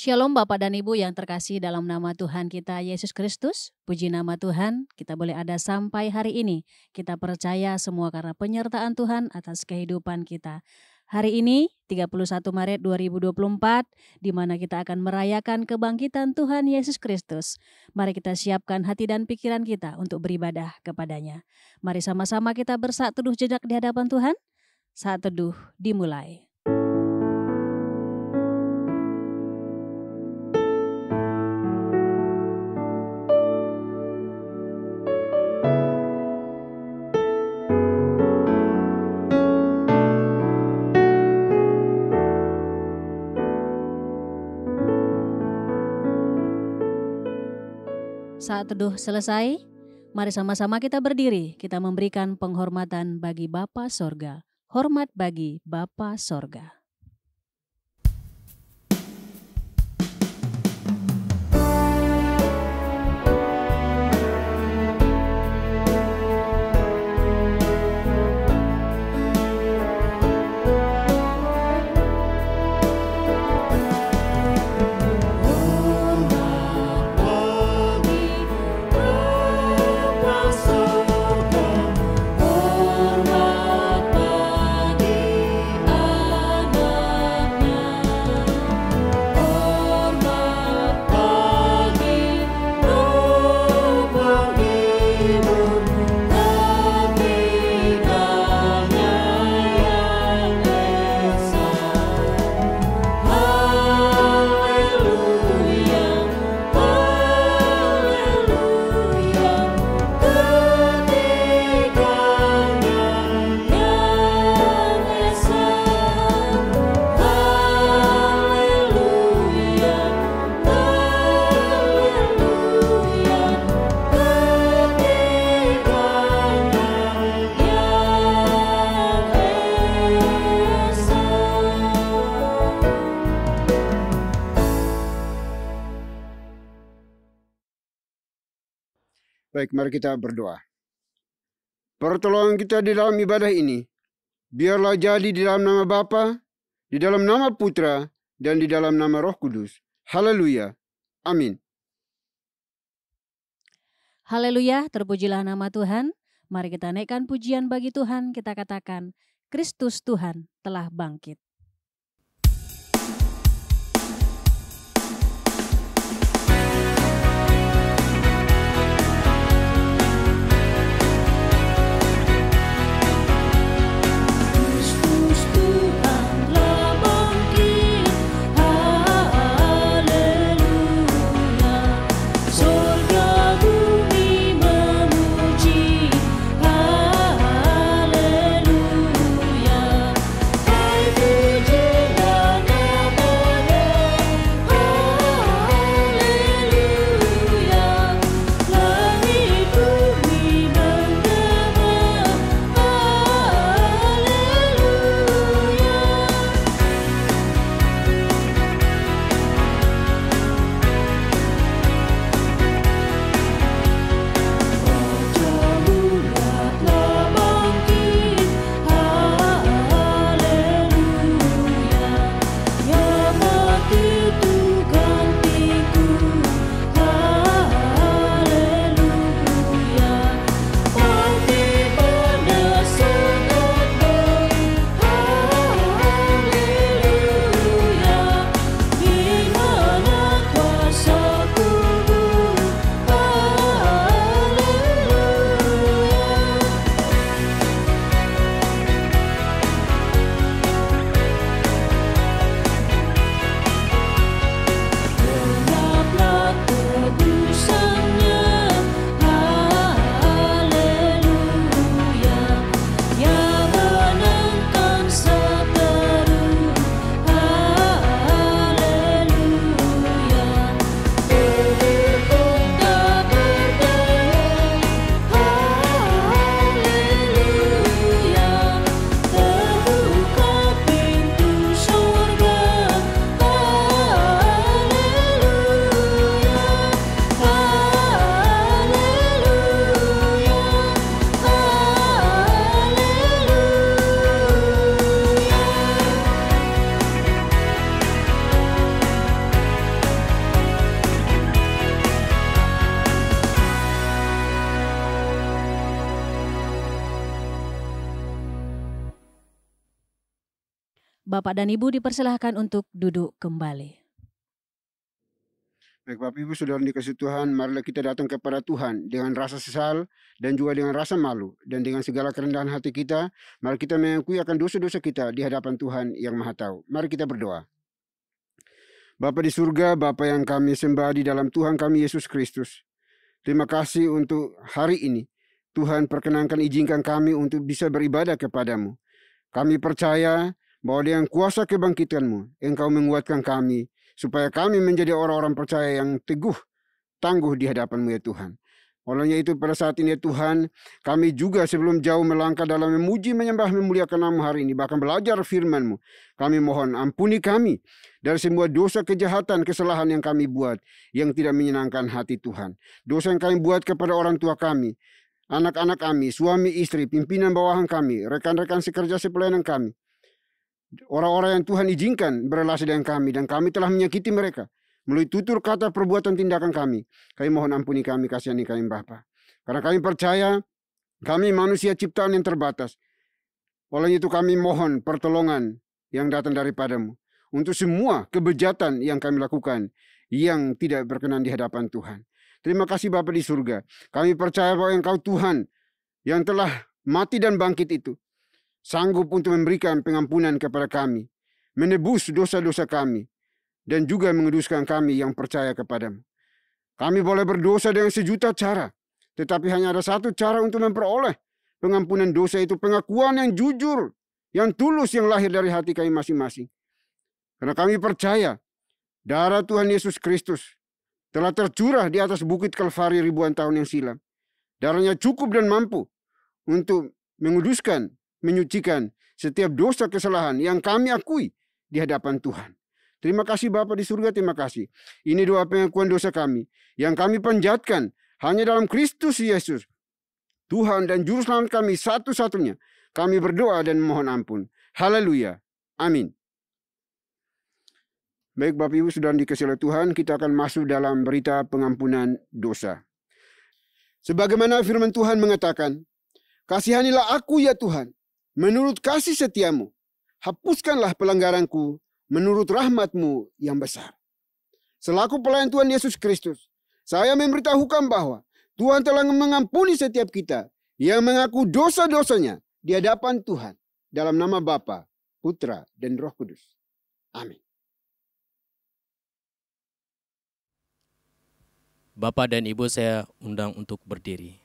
Shalom Bapak dan Ibu yang terkasih dalam nama Tuhan kita Yesus Kristus. Puji nama Tuhan, kita boleh ada sampai hari ini. Kita percaya semua karena penyertaan Tuhan atas kehidupan kita. Hari ini 31 Maret 2024, di mana kita akan merayakan kebangkitan Tuhan Yesus Kristus. Mari kita siapkan hati dan pikiran kita untuk beribadah kepadanya. Mari sama-sama kita bersaat teduh jejak di hadapan Tuhan. Saat teduh dimulai. Saat teduh selesai, mari sama-sama kita berdiri. Kita memberikan penghormatan bagi Bapa Sorga. Hormat bagi Bapa Sorga. Baik, mari kita berdoa. Pertolongan kita di dalam ibadah ini, biarlah jadi di dalam nama Bapa, di dalam nama Putra, dan di dalam nama Roh Kudus. Haleluya. Amin. Haleluya, terpujilah nama Tuhan. Mari kita naikkan pujian bagi Tuhan, kita katakan, Kristus Tuhan telah bangkit. Haleluya. Bapak dan Ibu dipersilahkan untuk duduk kembali. Baik Bapak Ibu Saudara dikasih Tuhan, marilah kita datang kepada Tuhan dengan rasa sesal dan juga dengan rasa malu. Dan dengan segala kerendahan hati kita, mari kita mengakui akan dosa-dosa kita di hadapan Tuhan yang Maha Tahu. Mari kita berdoa. Bapa di surga, Bapa yang kami sembah di dalam Tuhan kami Yesus Kristus. Terima kasih untuk hari ini. Tuhan perkenankan izinkan kami untuk bisa beribadah kepadamu. Kami percaya bahwa dengan kuasa kebangkitanmu, Engkau menguatkan kami, supaya kami menjadi orang-orang percaya yang teguh, tangguh di hadapan-Mu ya Tuhan. Olehnya itu pada saat ini ya Tuhan, kami juga sebelum jauh melangkah dalam memuji, menyembah, memuliakan nama hari ini, bahkan belajar firman-Mu. Kami mohon ampuni kami dari semua dosa, kejahatan, kesalahan yang kami buat, yang tidak menyenangkan hati Tuhan. Dosa yang kami buat kepada orang tua kami, anak-anak kami, suami istri, pimpinan bawahan kami, rekan-rekan sekerja sepelayanan kami. Orang-orang yang Tuhan izinkan berrelasi dengan kami dan kami telah menyakiti mereka melalui tutur kata, perbuatan, tindakan kami. Kami mohon ampuni kami, kasihani kami Bapa. Karena kami percaya kami manusia ciptaan yang terbatas. Oleh itu kami mohon pertolongan yang datang daripadamu untuk semua kebejatan yang kami lakukan yang tidak berkenan di hadapan Tuhan. Terima kasih Bapa di surga. Kami percaya bahwa Engkau Tuhan yang telah mati dan bangkit itu sanggup untuk memberikan pengampunan kepada kami, menebus dosa-dosa kami, dan juga menguduskan kami yang percaya kepadamu. Kami boleh berdosa dengan sejuta cara, tetapi hanya ada satu cara untuk memperoleh pengampunan dosa, itu pengakuan yang jujur, yang tulus, yang lahir dari hati kami masing-masing. Karena kami percaya darah Tuhan Yesus Kristus telah tercurah di atas bukit Kalvari ribuan tahun yang silam. Darahnya cukup dan mampu untuk menguduskan, menyucikan setiap dosa kesalahan yang kami akui di hadapan Tuhan. Terima kasih Bapa di surga, terima kasih. Ini doa pengakuan dosa kami yang kami panjatkan hanya dalam Kristus Yesus, Tuhan dan Juru Selamat kami satu-satunya. Kami berdoa dan mohon ampun. Haleluya. Amin. Baik Bapak Ibu Saudara dikasihi oleh Tuhan, kita akan masuk dalam berita pengampunan dosa. Sebagaimana firman Tuhan mengatakan, kasihanilah aku ya Tuhan, menurut kasih setiamu, hapuskanlah pelanggaranku menurut rahmat-Mu yang besar. Selaku pelayan Tuhan Yesus Kristus, saya memberitahukan bahwa Tuhan telah mengampuni setiap kita yang mengaku dosa-dosanya di hadapan Tuhan dalam nama Bapa, Putra, dan Roh Kudus. Amin. Bapak dan Ibu saya undang untuk berdiri.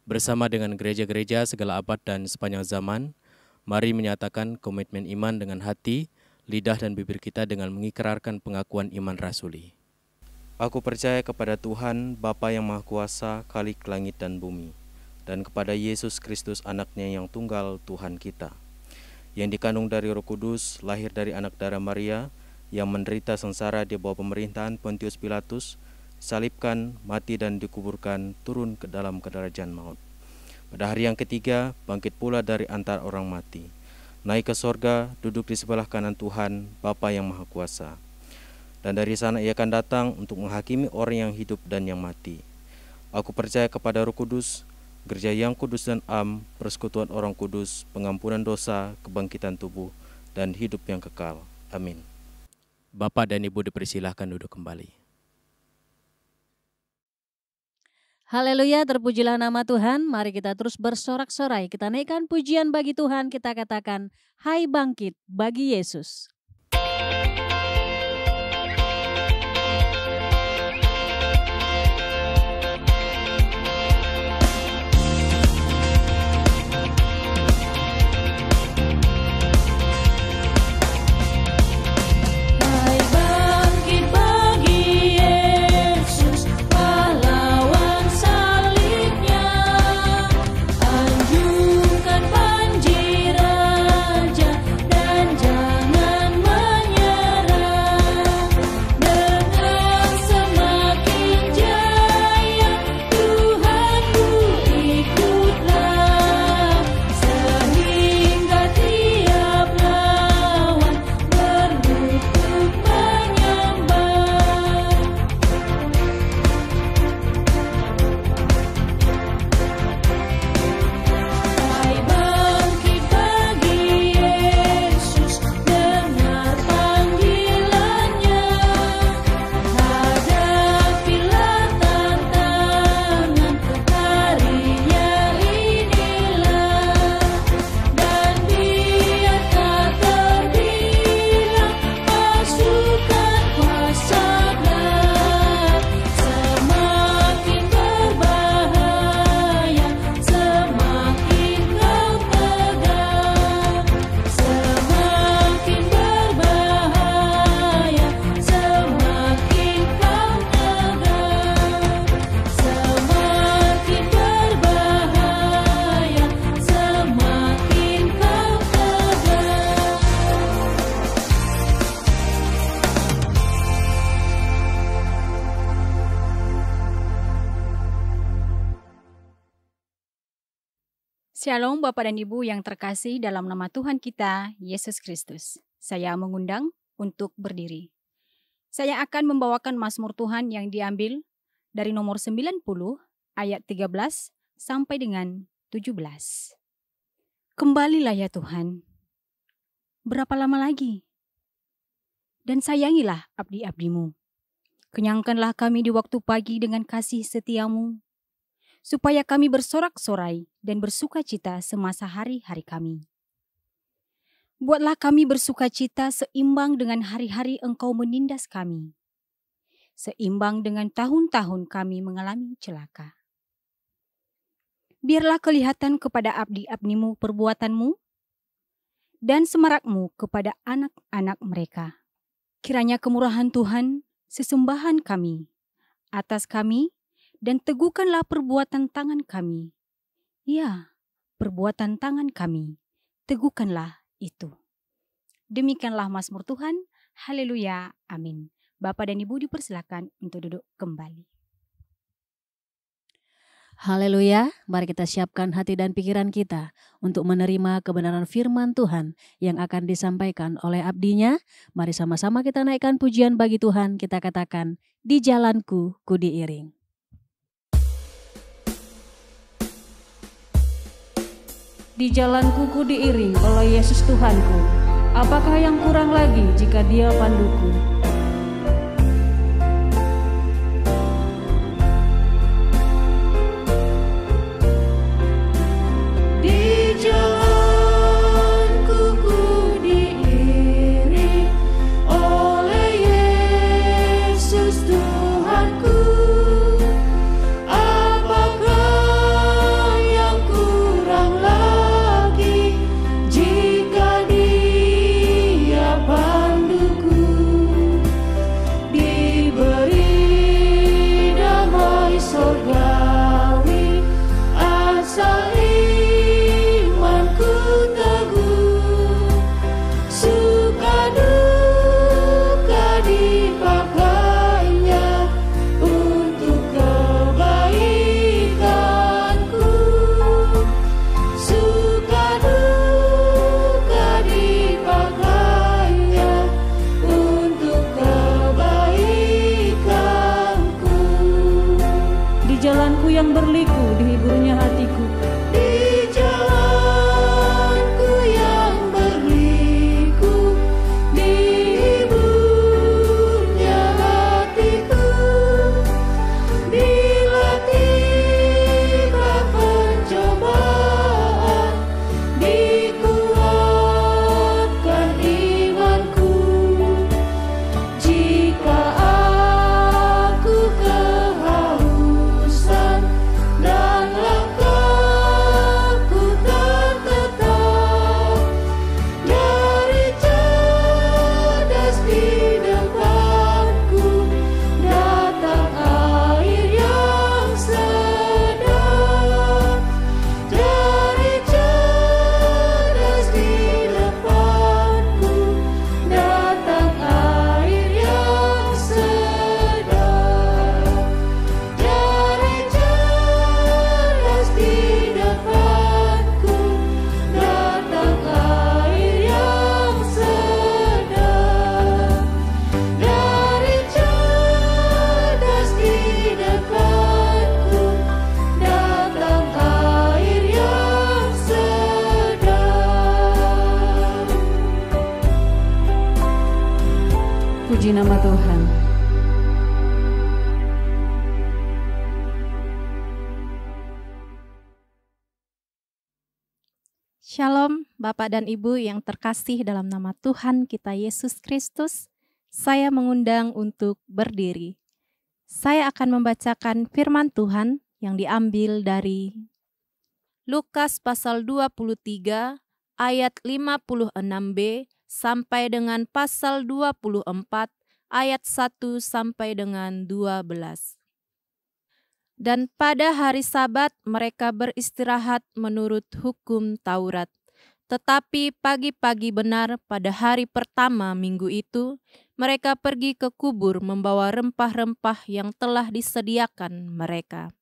Bersama dengan gereja-gereja segala abad dan sepanjang zaman, mari menyatakan komitmen iman dengan hati, lidah dan bibir kita dengan mengikrarkan pengakuan iman rasuli. Aku percaya kepada Tuhan, Bapa yang Maha Kuasa, Khalik langit dan bumi, dan kepada Yesus Kristus anaknya yang tunggal Tuhan kita, yang dikandung dari Roh Kudus, lahir dari anak darah Maria, yang menderita sengsara di bawah pemerintahan Pontius Pilatus, salibkan, mati dan dikuburkan, turun ke dalam kedarajan maut. Pada hari yang ketiga, bangkit pula dari antara orang mati, naik ke sorga, duduk di sebelah kanan Tuhan, Bapa yang Maha Kuasa. Dan dari sana ia akan datang untuk menghakimi orang yang hidup dan yang mati. Aku percaya kepada Roh Kudus, gereja yang kudus dan am, persekutuan orang kudus, pengampunan dosa, kebangkitan tubuh, dan hidup yang kekal. Amin. Bapak dan Ibu dipersilahkan duduk kembali. Haleluya, terpujilah nama Tuhan. Mari kita terus bersorak-sorai. Kita naikkan pujian bagi Tuhan. Kita katakan, hai bangkit bagi Yesus. Panji raja dan jangan menyerah. Shalom Bapak dan Ibu yang terkasih dalam nama Tuhan kita, Yesus Kristus. Saya mengundang untuk berdiri. Saya akan membawakan Mazmur Tuhan yang diambil dari nomor 90 ayat 13 sampai dengan 17. Kembalilah ya Tuhan, berapa lama lagi? Dan sayangilah abdi-abdimu. Kenyangkanlah kami di waktu pagi dengan kasih setiamu, supaya kami bersorak-sorai dan bersukacita semasa hari-hari kami. Buatlah kami bersukacita seimbang dengan hari-hari Engkau menindas kami, seimbang dengan tahun-tahun kami mengalami celaka. Biarlah kelihatan kepada abdi-abdimu perbuatanmu, dan semarakmu kepada anak-anak mereka. Kiranya kemurahan Tuhan sesembahan kami, atas kami, dan teguhkanlah perbuatan tangan kami. Ya, perbuatan tangan kami, teguhkanlah itu. Demikianlah Mazmur Tuhan, haleluya, amin. Bapak dan Ibu dipersilakan untuk duduk kembali. Haleluya, mari kita siapkan hati dan pikiran kita untuk menerima kebenaran firman Tuhan yang akan disampaikan oleh abdinya. Mari sama-sama kita naikkan pujian bagi Tuhan, kita katakan, di jalanku ku diiring. Di jalanku ku diiring oleh Yesus Tuhanku, apakah yang kurang lagi jika Dia panduku? Puji nama Tuhan. Shalom Bapak dan Ibu yang terkasih dalam nama Tuhan kita Yesus Kristus. Saya mengundang untuk berdiri. Saya akan membacakan firman Tuhan yang diambil dari Lukas pasal 23 ayat 56b sampai dengan pasal 24 ayat 1 sampai dengan 12. Dan pada hari Sabat mereka beristirahat menurut hukum Taurat. Tetapi pagi-pagi benar pada hari pertama minggu itu, mereka pergi ke kubur membawa rempah-rempah yang telah disediakan mereka.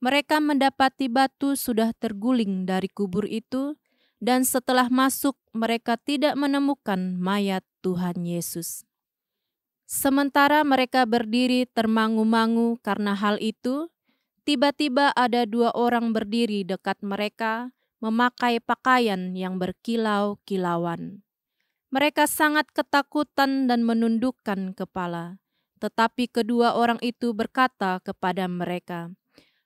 Mereka mendapati batu sudah terguling dari kubur itu, dan setelah masuk mereka tidak menemukan mayat Tuhan Yesus. Sementara mereka berdiri termangu-mangu karena hal itu, tiba-tiba ada 2 orang berdiri dekat mereka, memakai pakaian yang berkilau-kilauan. Mereka sangat ketakutan dan menundukkan kepala. Tetapi kedua orang itu berkata kepada mereka,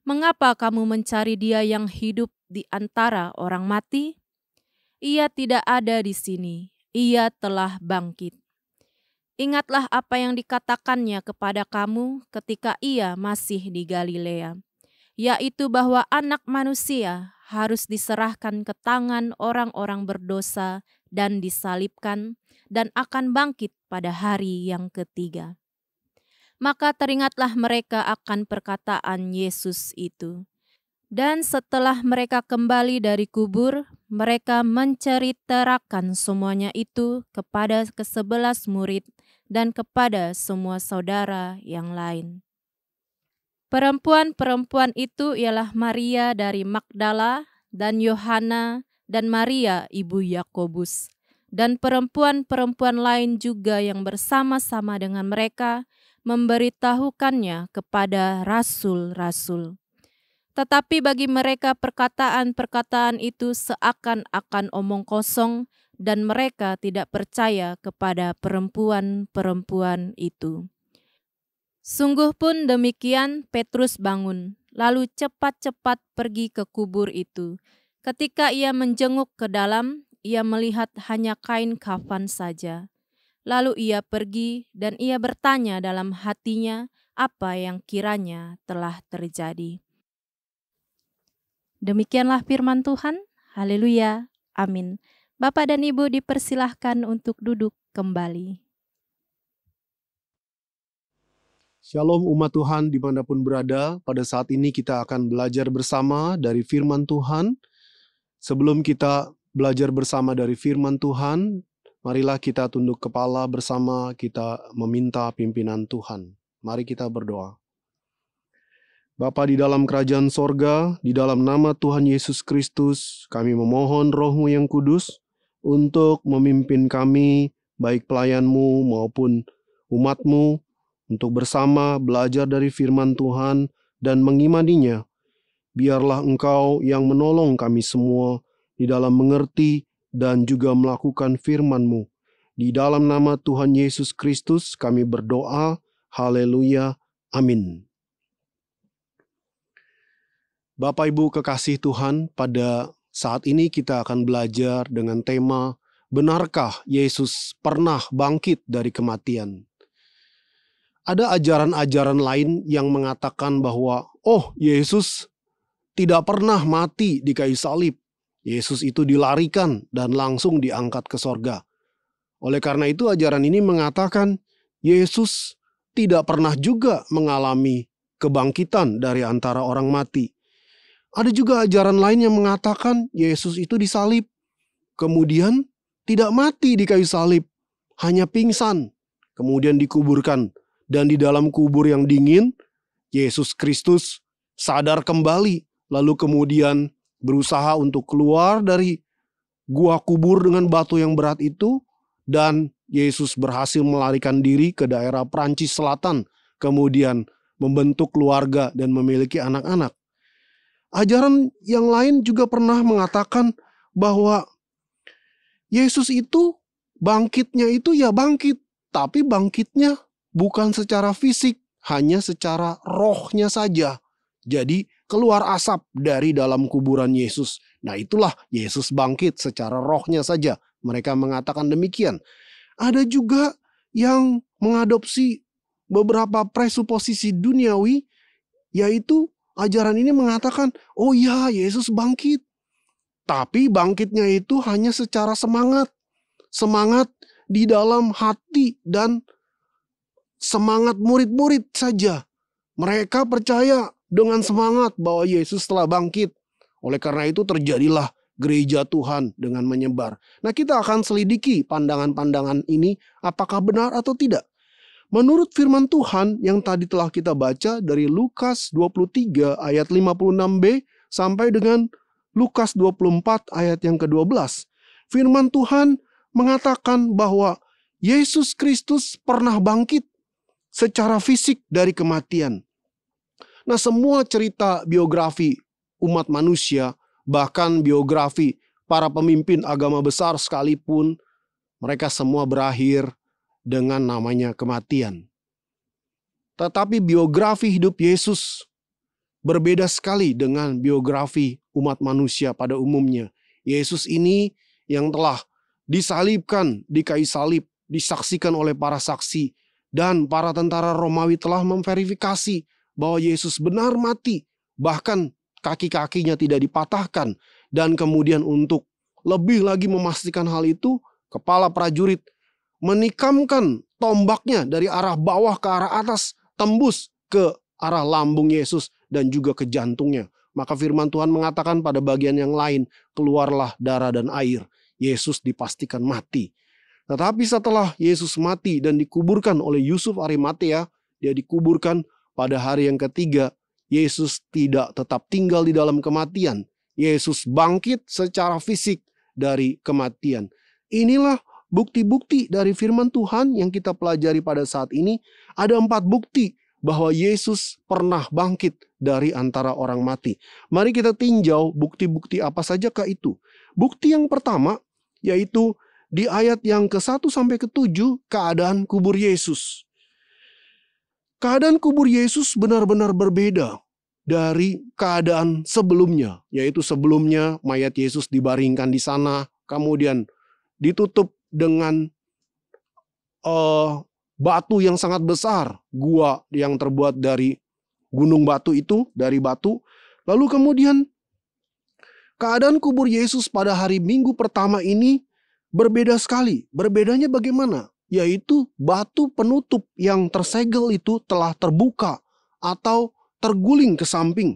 "Mengapa kamu mencari Dia yang hidup di antara orang mati? Ia tidak ada di sini, Ia telah bangkit. Ingatlah apa yang dikatakannya kepada kamu ketika Ia masih di Galilea, yaitu bahwa Anak Manusia harus diserahkan ke tangan orang-orang berdosa dan disalibkan, dan akan bangkit pada hari yang ketiga." Maka teringatlah mereka akan perkataan Yesus itu. Dan setelah mereka kembali dari kubur, mereka menceritakan semuanya itu kepada ke-11 murid dan kepada semua saudara yang lain. Perempuan-perempuan itu ialah Maria dari Magdala dan Yohana dan Maria ibu Yakobus, dan perempuan-perempuan lain juga yang bersama-sama dengan mereka memberitahukannya kepada rasul-rasul. Tetapi bagi mereka perkataan-perkataan itu seakan-akan omong kosong, dan mereka tidak percaya kepada perempuan-perempuan itu. Sungguh pun demikian, Petrus bangun, lalu cepat-cepat pergi ke kubur itu. Ketika ia menjenguk ke dalam, ia melihat hanya kain kafan saja. Lalu ia pergi dan ia bertanya dalam hatinya apa yang kiranya telah terjadi. Demikianlah firman Tuhan. Haleluya. Amin. Bapak dan Ibu dipersilahkan untuk duduk kembali. Shalom umat Tuhan dimanapun berada. Pada saat ini kita akan belajar bersama dari firman Tuhan. Sebelum kita belajar bersama dari firman Tuhan, marilah kita tunduk kepala bersama, kita meminta pimpinan Tuhan. Mari kita berdoa. Bapa di dalam kerajaan sorga, di dalam nama Tuhan Yesus Kristus, kami memohon Roh-Mu yang kudus untuk memimpin kami, baik pelayan-Mu maupun umat-Mu, untuk bersama belajar dari firman Tuhan dan mengimaninya. Biarlah Engkau yang menolong kami semua di dalam mengerti dan juga melakukan firman-Mu. Di dalam nama Tuhan Yesus Kristus kami berdoa. Haleluya. Amin. Bapak Ibu kekasih Tuhan, pada saat ini kita akan belajar dengan tema, benarkah Yesus pernah bangkit dari kematian? Ada ajaran-ajaran lain yang mengatakan bahwa, Yesus tidak pernah mati di kayu salib. Yesus itu dilarikan dan langsung diangkat ke sorga. Oleh karena itu ajaran ini mengatakan Yesus tidak pernah juga mengalami kebangkitan dari antara orang mati. Ada juga ajaran lain yang mengatakan Yesus itu disalib, kemudian tidak mati di kayu salib, hanya pingsan, kemudian dikuburkan. Dan di dalam kubur yang dingin, Yesus Kristus sadar kembali, lalu kemudian berusaha untuk keluar dari gua kubur dengan batu yang berat itu, dan Yesus berhasil melarikan diri ke daerah Prancis Selatan, kemudian membentuk keluarga dan memiliki anak-anak. Ajaran yang lain juga pernah mengatakan bahwa Yesus itu bangkitnya itu ya bangkit, tapi bangkitnya bukan secara fisik, hanya secara rohnya saja. Jadi keluar asap dari dalam kuburan Yesus. Nah itulah Yesus bangkit secara rohnya saja. Mereka mengatakan demikian. Ada juga yang mengadopsi beberapa presuposisi duniawi, yaitu ajaran ini mengatakan, oh ya Yesus bangkit. Tapi bangkitnya itu hanya secara semangat. Semangat di dalam hati dan semangat murid-murid saja. Mereka percaya dengan semangat bahwa Yesus telah bangkit. Oleh karena itu terjadilah gereja Tuhan dengan menyebar. Nah kita akan selidiki pandangan-pandangan ini apakah benar atau tidak. Menurut firman Tuhan yang tadi telah kita baca dari Lukas 23 ayat 56b sampai dengan Lukas 24 ayat yang ke-12. Firman Tuhan mengatakan bahwa Yesus Kristus pernah bangkit secara fisik dari kematian. Nah, semua cerita biografi umat manusia, bahkan biografi para pemimpin agama besar sekalipun, mereka semua berakhir dengan namanya kematian. Tetapi biografi hidup Yesus berbeda sekali dengan biografi umat manusia pada umumnya. Yesus ini yang telah disalibkan di kayu salib, disaksikan oleh para saksi, dan para tentara Romawi telah memverifikasi bahwa Yesus benar mati, bahkan kaki-kakinya tidak dipatahkan. Dan kemudian untuk lebih lagi memastikan hal itu, kepala prajurit menikamkan tombaknya dari arah bawah ke arah atas, tembus ke arah lambung Yesus dan juga ke jantungnya. Maka firman Tuhan mengatakan pada bagian yang lain, keluarlah darah dan air. Yesus dipastikan mati. Tetapi setelah Yesus mati dan dikuburkan oleh Yusuf Arimatea, dia dikuburkan pada hari yang ketiga. Yesus tidak tetap tinggal di dalam kematian. Yesus bangkit secara fisik dari kematian. Inilah bukti-bukti dari firman Tuhan yang kita pelajari pada saat ini. Ada 4 bukti bahwa Yesus pernah bangkit dari antara orang mati. Mari kita tinjau bukti-bukti apa sajakah itu. Bukti yang pertama yaitu di ayat yang ke-1 sampai ke-7, keadaan kubur Yesus. Keadaan kubur Yesus benar-benar berbeda dari keadaan sebelumnya, yaitu sebelumnya mayat Yesus dibaringkan di sana, kemudian ditutup dengan batu yang sangat besar, gua yang terbuat dari gunung batu itu, dari batu. Lalu kemudian keadaan kubur Yesus pada hari Minggu pertama ini berbeda sekali. Berbedanya bagaimana? Yaitu batu penutup yang tersegel itu telah terbuka atau terguling ke samping.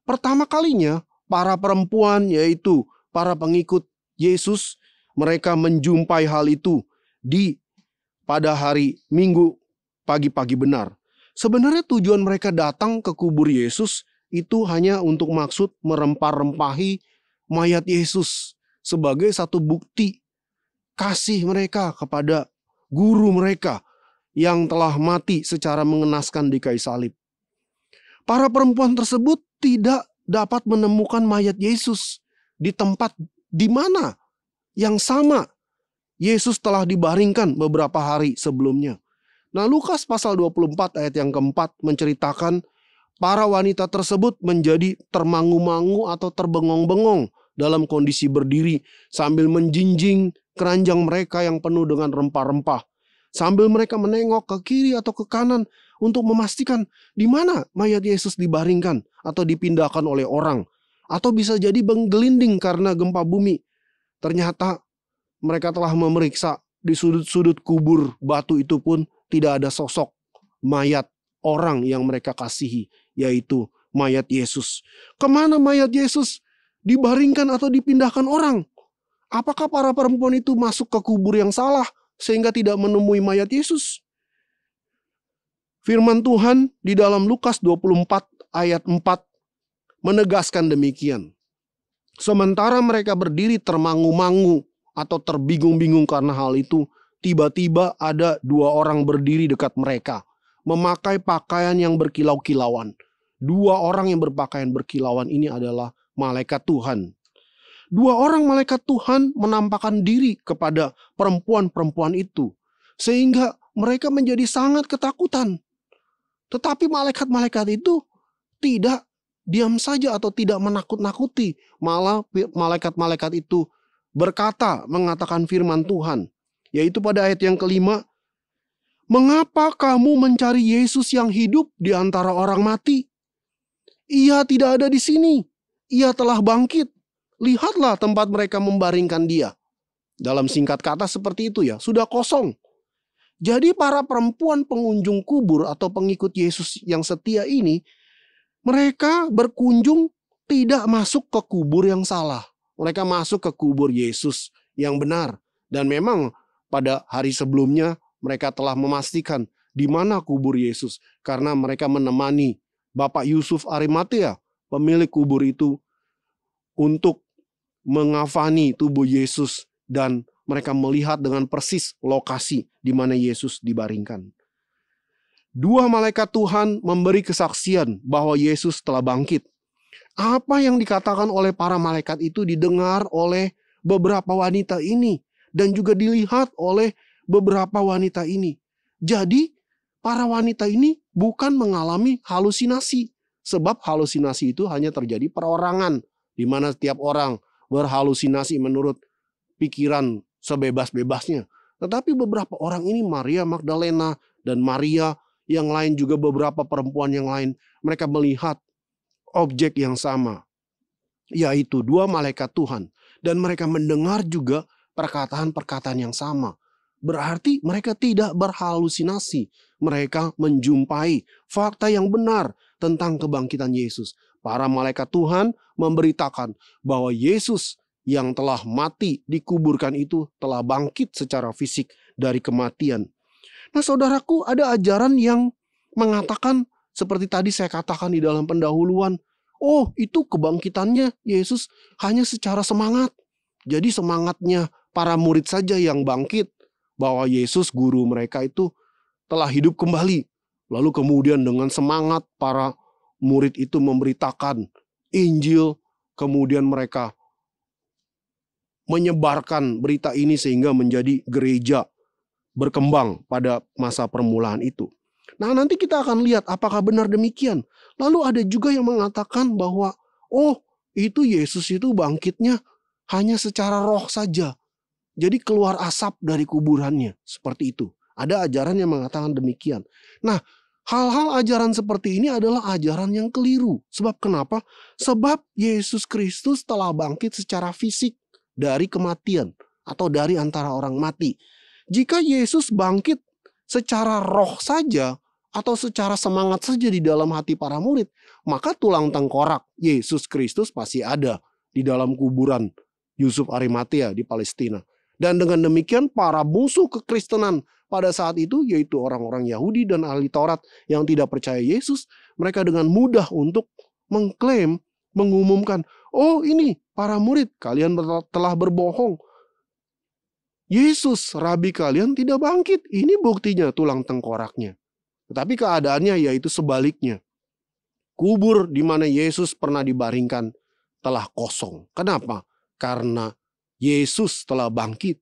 Pertama kalinya para perempuan, yaitu para pengikut Yesus, mereka menjumpai hal itu pada hari Minggu pagi-pagi benar. Sebenarnya tujuan mereka datang ke kubur Yesus itu hanya untuk maksud merempah-rempahi mayat Yesus sebagai satu bukti kasih mereka kepada guru mereka yang telah mati secara mengenaskan di kayu salib. Para perempuan tersebut tidak dapat menemukan mayat Yesus di tempat di mana yang sama Yesus telah dibaringkan beberapa hari sebelumnya. Nah, Lukas pasal 24 ayat yang keempat menceritakan para wanita tersebut menjadi termangu-mangu atau terbengong-bengong dalam kondisi berdiri sambil menjinjing keranjang mereka yang penuh dengan rempah-rempah. Sambil mereka menengok ke kiri atau ke kanan untuk memastikan di mana mayat Yesus dibaringkan atau dipindahkan oleh orang. Atau bisa jadi menggelinding karena gempa bumi. Ternyata mereka telah memeriksa di sudut-sudut kubur batu itu pun tidak ada sosok mayat orang yang mereka kasihi, yaitu mayat Yesus. Kemana mayat Yesus dibaringkan atau dipindahkan orang? Apakah para perempuan itu masuk ke kubur yang salah sehingga tidak menemui mayat Yesus? Firman Tuhan di dalam Lukas 24 ayat 4 menegaskan demikian. Sementara mereka berdiri termangu-mangu atau terbingung-bingung karena hal itu, tiba-tiba ada 2 orang berdiri dekat mereka, memakai pakaian yang berkilau-kilauan. 2 orang yang berpakaian berkilauan ini adalah malaikat Tuhan. 2 orang malaikat Tuhan menampakkan diri kepada perempuan-perempuan itu, sehingga mereka menjadi sangat ketakutan. Tetapi malaikat-malaikat itu tidak diam saja atau tidak menakut-nakuti. Malah malaikat-malaikat itu mengatakan firman Tuhan, yaitu pada ayat yang ke-5, "Mengapa kamu mencari Yesus yang hidup di antara orang mati? Ia tidak ada di sini. Ia telah bangkit. Lihatlah tempat mereka membaringkan dia." Dalam singkat kata seperti itu ya, sudah kosong. Jadi para perempuan pengunjung kubur atau pengikut Yesus yang setia ini, mereka berkunjung tidak masuk ke kubur yang salah. Mereka masuk ke kubur Yesus yang benar. Dan memang pada hari sebelumnya mereka telah memastikan di mana kubur Yesus, karena mereka menemani Bapak Yusuf Arimatea, pemilik kubur itu, untuk mengafani tubuh Yesus, dan mereka melihat dengan persis lokasi di mana Yesus dibaringkan. Dua malaikat Tuhan memberi kesaksian bahwa Yesus telah bangkit. Apa yang dikatakan oleh para malaikat itu didengar oleh beberapa wanita ini dan juga dilihat oleh beberapa wanita ini. Jadi para wanita ini bukan mengalami halusinasi, sebab halusinasi itu hanya terjadi perorangan, di mana setiap orang berhalusinasi menurut pikiran sebebas-bebasnya. Tetapi beberapa orang ini, Maria Magdalena dan Maria yang lain, juga beberapa perempuan yang lain, mereka melihat objek yang sama, yaitu dua malaikat Tuhan. Dan mereka mendengar juga perkataan-perkataan yang sama. Berarti mereka tidak berhalusinasi. Mereka menjumpai fakta yang benar tentang kebangkitan Yesus. Para malaikat Tuhan memberitakan bahwa Yesus yang telah mati dikuburkan itu telah bangkit secara fisik dari kematian. Nah, saudaraku, ada ajaran yang mengatakan, seperti tadi saya katakan di dalam pendahuluan, oh, itu kebangkitannya Yesus hanya secara semangat. Jadi semangatnya para murid saja yang bangkit, bahwa Yesus guru mereka itu telah hidup kembali. Lalu kemudian dengan semangat para murid itu memberitakan Injil, kemudian mereka menyebarkan berita ini sehingga menjadi gereja berkembang pada masa permulaan itu. Nah, nanti kita akan lihat apakah benar demikian. Lalu ada juga yang mengatakan bahwa, oh, itu Yesus itu bangkitnya hanya secara roh saja. Jadi keluar asap dari kuburannya, seperti itu. Ada ajaran yang mengatakan demikian. Nah, hal-hal ajaran seperti ini adalah ajaran yang keliru. Sebab kenapa? Sebab Yesus Kristus telah bangkit secara fisik dari kematian atau dari antara orang mati. Jika Yesus bangkit secara roh saja atau secara semangat saja di dalam hati para murid, maka tulang tengkorak Yesus Kristus pasti ada di dalam kuburan Yusuf Arimatea di Palestina. Dan dengan demikian para musuh kekristenan pada saat itu, yaitu orang-orang Yahudi dan ahli Taurat yang tidak percaya Yesus, mereka dengan mudah untuk mengklaim, mengumumkan, oh, ini para murid, kalian telah berbohong. Yesus, rabi kalian tidak bangkit. Ini buktinya tulang tengkoraknya. Tetapi keadaannya yaitu sebaliknya. Kubur di mana Yesus pernah dibaringkan telah kosong. Kenapa? Karena Yesus telah bangkit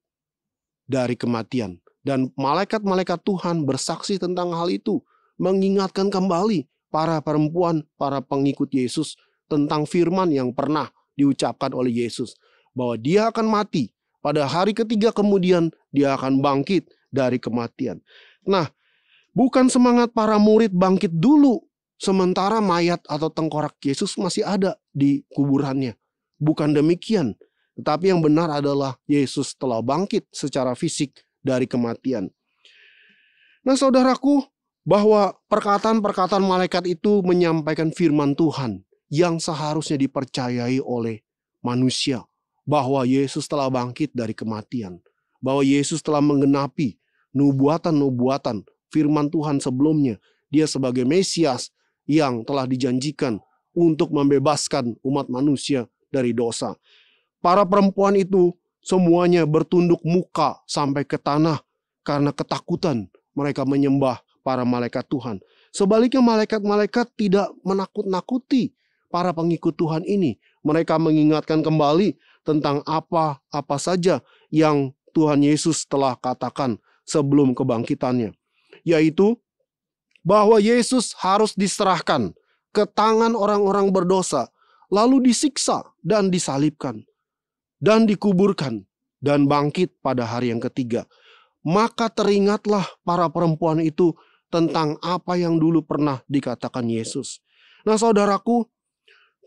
dari kematian. Dan malaikat-malaikat Tuhan bersaksi tentang hal itu. Mengingatkan kembali para perempuan, para pengikut Yesus tentang firman yang pernah diucapkan oleh Yesus. Bahwa dia akan mati. Pada hari ketiga kemudian dia akan bangkit dari kematian. Nah, bukan semangat para murid bangkit dulu, sementara mayat atau tengkorak Yesus masih ada di kuburannya. Bukan demikian. Tetapi yang benar adalah Yesus telah bangkit secara fisik dari kematian. Nah, saudaraku, bahwa perkataan-perkataan malaikat itu menyampaikan firman Tuhan yang seharusnya dipercayai oleh manusia. Bahwa Yesus telah bangkit dari kematian. Bahwa Yesus telah menggenapi nubuatan-nubuatan firman Tuhan sebelumnya. Dia sebagai Mesias yang telah dijanjikan untuk membebaskan umat manusia dari dosa. Para perempuan itu semuanya bertunduk muka sampai ke tanah karena ketakutan mereka menyembah para malaikat Tuhan. Sebaliknya malaikat-malaikat tidak menakut-nakuti para pengikut Tuhan ini. Mereka mengingatkan kembali tentang apa saja yang Tuhan Yesus telah katakan sebelum kebangkitannya. Yaitu bahwa Yesus harus diserahkan ke tangan orang-orang berdosa, lalu disiksa dan disalibkan, dan dikuburkan, dan bangkit pada hari yang ketiga. Maka teringatlah para perempuan itu tentang apa yang dulu pernah dikatakan Yesus. Nah, saudaraku,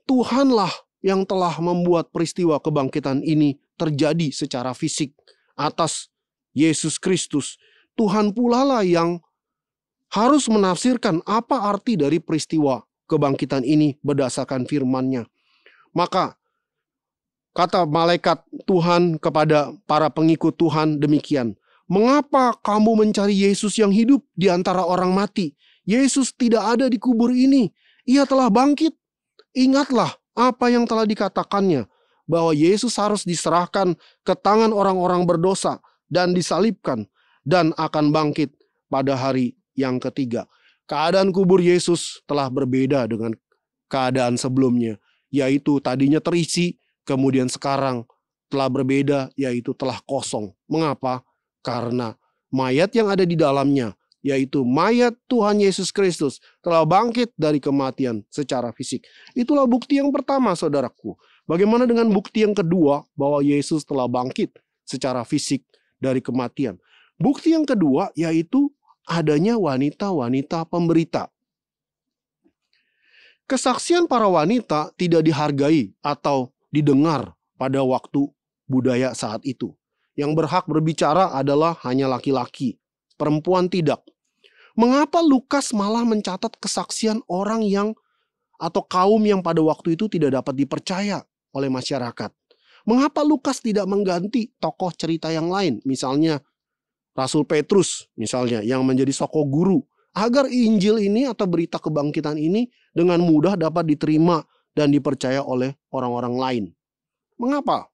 Tuhanlah yang telah membuat peristiwa kebangkitan ini terjadi secara fisik atas Yesus Kristus. Tuhan pula lah yang harus menafsirkan apa arti dari peristiwa kebangkitan ini berdasarkan firman-Nya. Maka kata malaikat Tuhan kepada para pengikut Tuhan demikian, Mengapa kamu mencari Yesus yang hidup di antara orang mati? Yesus tidak ada di kubur ini. Ia telah bangkit. Ingatlah apa yang telah dikatakannya, bahwa Yesus harus diserahkan ke tangan orang-orang berdosa dan disalibkan dan akan bangkit pada hari yang ketiga. Keadaan kubur Yesus telah berbeda dengan keadaan sebelumnya, yaitu tadinya terisi, kemudian sekarang telah berbeda, yaitu telah kosong. Mengapa? Karena mayat yang ada di dalamnya, yaitu mayat Tuhan Yesus Kristus, telah bangkit dari kematian secara fisik. Itulah bukti yang pertama, saudaraku. Bagaimana dengan bukti yang kedua, bahwa Yesus telah bangkit secara fisik dari kematian? Bukti yang kedua yaitu adanya wanita-wanita pemberita. Kesaksian para wanita tidak dihargai atau didengar pada waktu budaya saat itu. Yang berhak berbicara adalah hanya laki-laki, perempuan tidak. Mengapa Lukas malah mencatat kesaksian orang yang atau kaum yang pada waktu itu tidak dapat dipercaya oleh masyarakat? Mengapa Lukas tidak mengganti tokoh cerita yang lain? Misalnya Rasul Petrus misalnya yang menjadi soko guru, agar Injil ini atau berita kebangkitan ini dengan mudah dapat diterima dan dipercaya oleh orang-orang lain. Mengapa?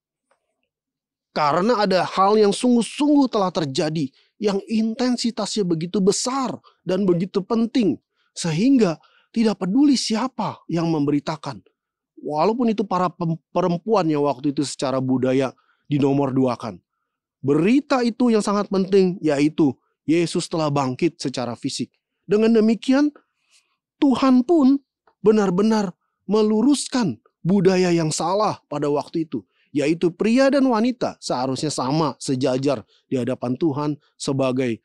Karena ada hal yang sungguh-sungguh telah terjadi, yang intensitasnya begitu besar dan begitu penting, sehingga tidak peduli siapa yang memberitakan. Walaupun itu para perempuan yang waktu itu secara budaya dinomor duakan. Berita itu yang sangat penting, yaitu Yesus telah bangkit secara fisik. Dengan demikian, Tuhan pun benar-benar meluruskan budaya yang salah pada waktu itu, yaitu pria dan wanita seharusnya sama sejajar di hadapan Tuhan sebagai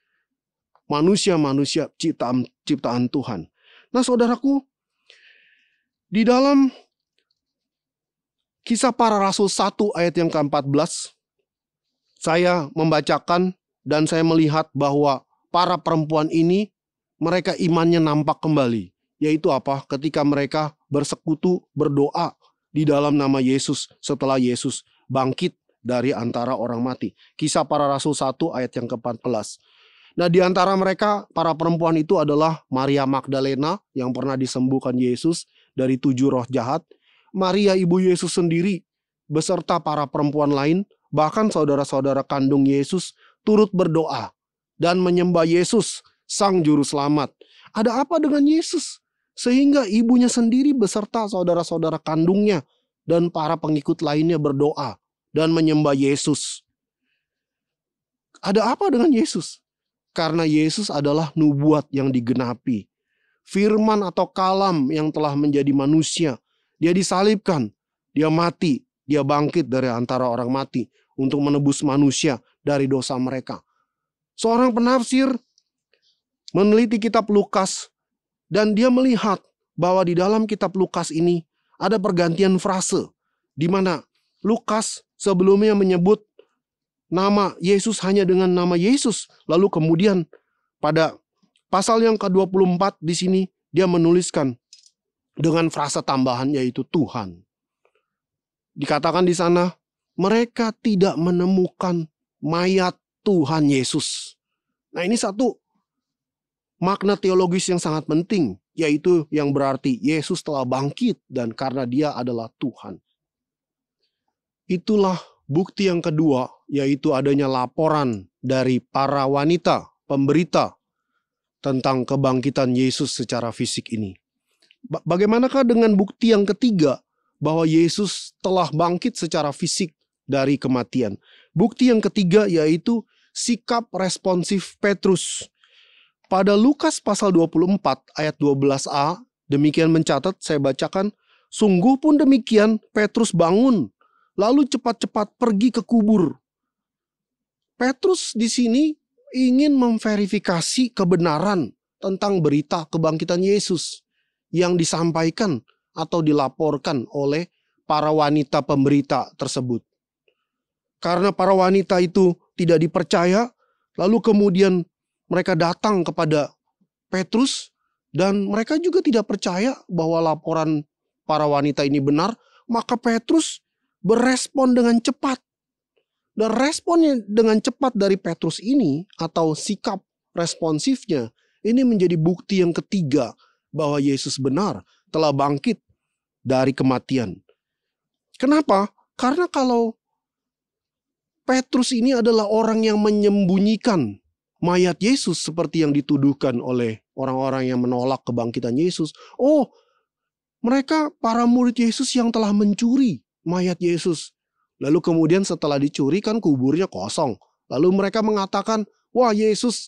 manusia-manusia ciptaan Tuhan. Nah, saudaraku, di dalam Kisah Para Rasul 1 ayat yang ke-14, saya membacakan dan saya melihat bahwa para perempuan ini, mereka imannya nampak kembali. Yaitu apa? Ketika mereka bersekutu, berdoa di dalam nama Yesus setelah Yesus bangkit dari antara orang mati. Kisah Para Rasul 1 ayat yang ke-14. Nah, di antara mereka, para perempuan itu adalah Maria Magdalena yang pernah disembuhkan Yesus dari 7 roh jahat. Maria ibu Yesus sendiri beserta para perempuan lain, bahkan saudara-saudara kandung Yesus turut berdoa dan menyembah Yesus, Sang Juru Selamat. Ada apa dengan Yesus? Sehingga ibunya sendiri beserta saudara-saudara kandungnya dan para pengikut lainnya berdoa dan menyembah Yesus. Ada apa dengan Yesus? Karena Yesus adalah nubuat yang digenapi. Firman atau kalam yang telah menjadi manusia. Dia disalibkan, dia mati, dia bangkit dari antara orang mati untuk menebus manusia dari dosa mereka. Seorang penafsir meneliti kitab Lukas dan dia melihat bahwa di dalam kitab Lukas ini ada pergantian frase di mana Lukas sebelumnya menyebut nama Yesus hanya dengan nama Yesus, lalu kemudian pada pasal yang ke-24 di sini dia menuliskan dengan frasa tambahan yaitu Tuhan. Dikatakan di sana, mereka tidak menemukan mayat Tuhan Yesus. Nah, ini satu makna teologis yang sangat penting, yaitu yang berarti Yesus telah bangkit dan karena dia adalah Tuhan. Itulah bukti yang kedua, yaitu adanya laporan dari para wanita pemberita tentang kebangkitan Yesus secara fisik ini. Bagaimanakah dengan bukti yang ketiga bahwa Yesus telah bangkit secara fisik dari kematian? Bukti yang ketiga yaitu sikap responsif Petrus. Pada Lukas pasal 24 ayat 12a, demikian mencatat, saya bacakan, sungguh pun demikian Petrus bangun, lalu cepat-cepat pergi ke kubur. Petrus di sini ingin memverifikasi kebenaran tentang berita kebangkitan Yesus yang disampaikan atau dilaporkan oleh para wanita pemberita tersebut. Karena para wanita itu tidak dipercaya, lalu kemudian mereka datang kepada Petrus dan mereka juga tidak percaya bahwa laporan para wanita ini benar, maka Petrus berespon dengan cepat. Dan responnya dengan cepat dari Petrus ini, atau sikap responsifnya, ini menjadi bukti yang ketiga bahwa Yesus benar telah bangkit dari kematian. Kenapa? Karena kalau Petrus ini adalah orang yang menyembunyikan mayat Yesus seperti yang dituduhkan oleh orang-orang yang menolak kebangkitan Yesus. Oh, mereka para murid Yesus yang telah mencuri mayat Yesus. Lalu kemudian setelah dicuri kan kuburnya kosong. Lalu mereka mengatakan, wah, Yesus,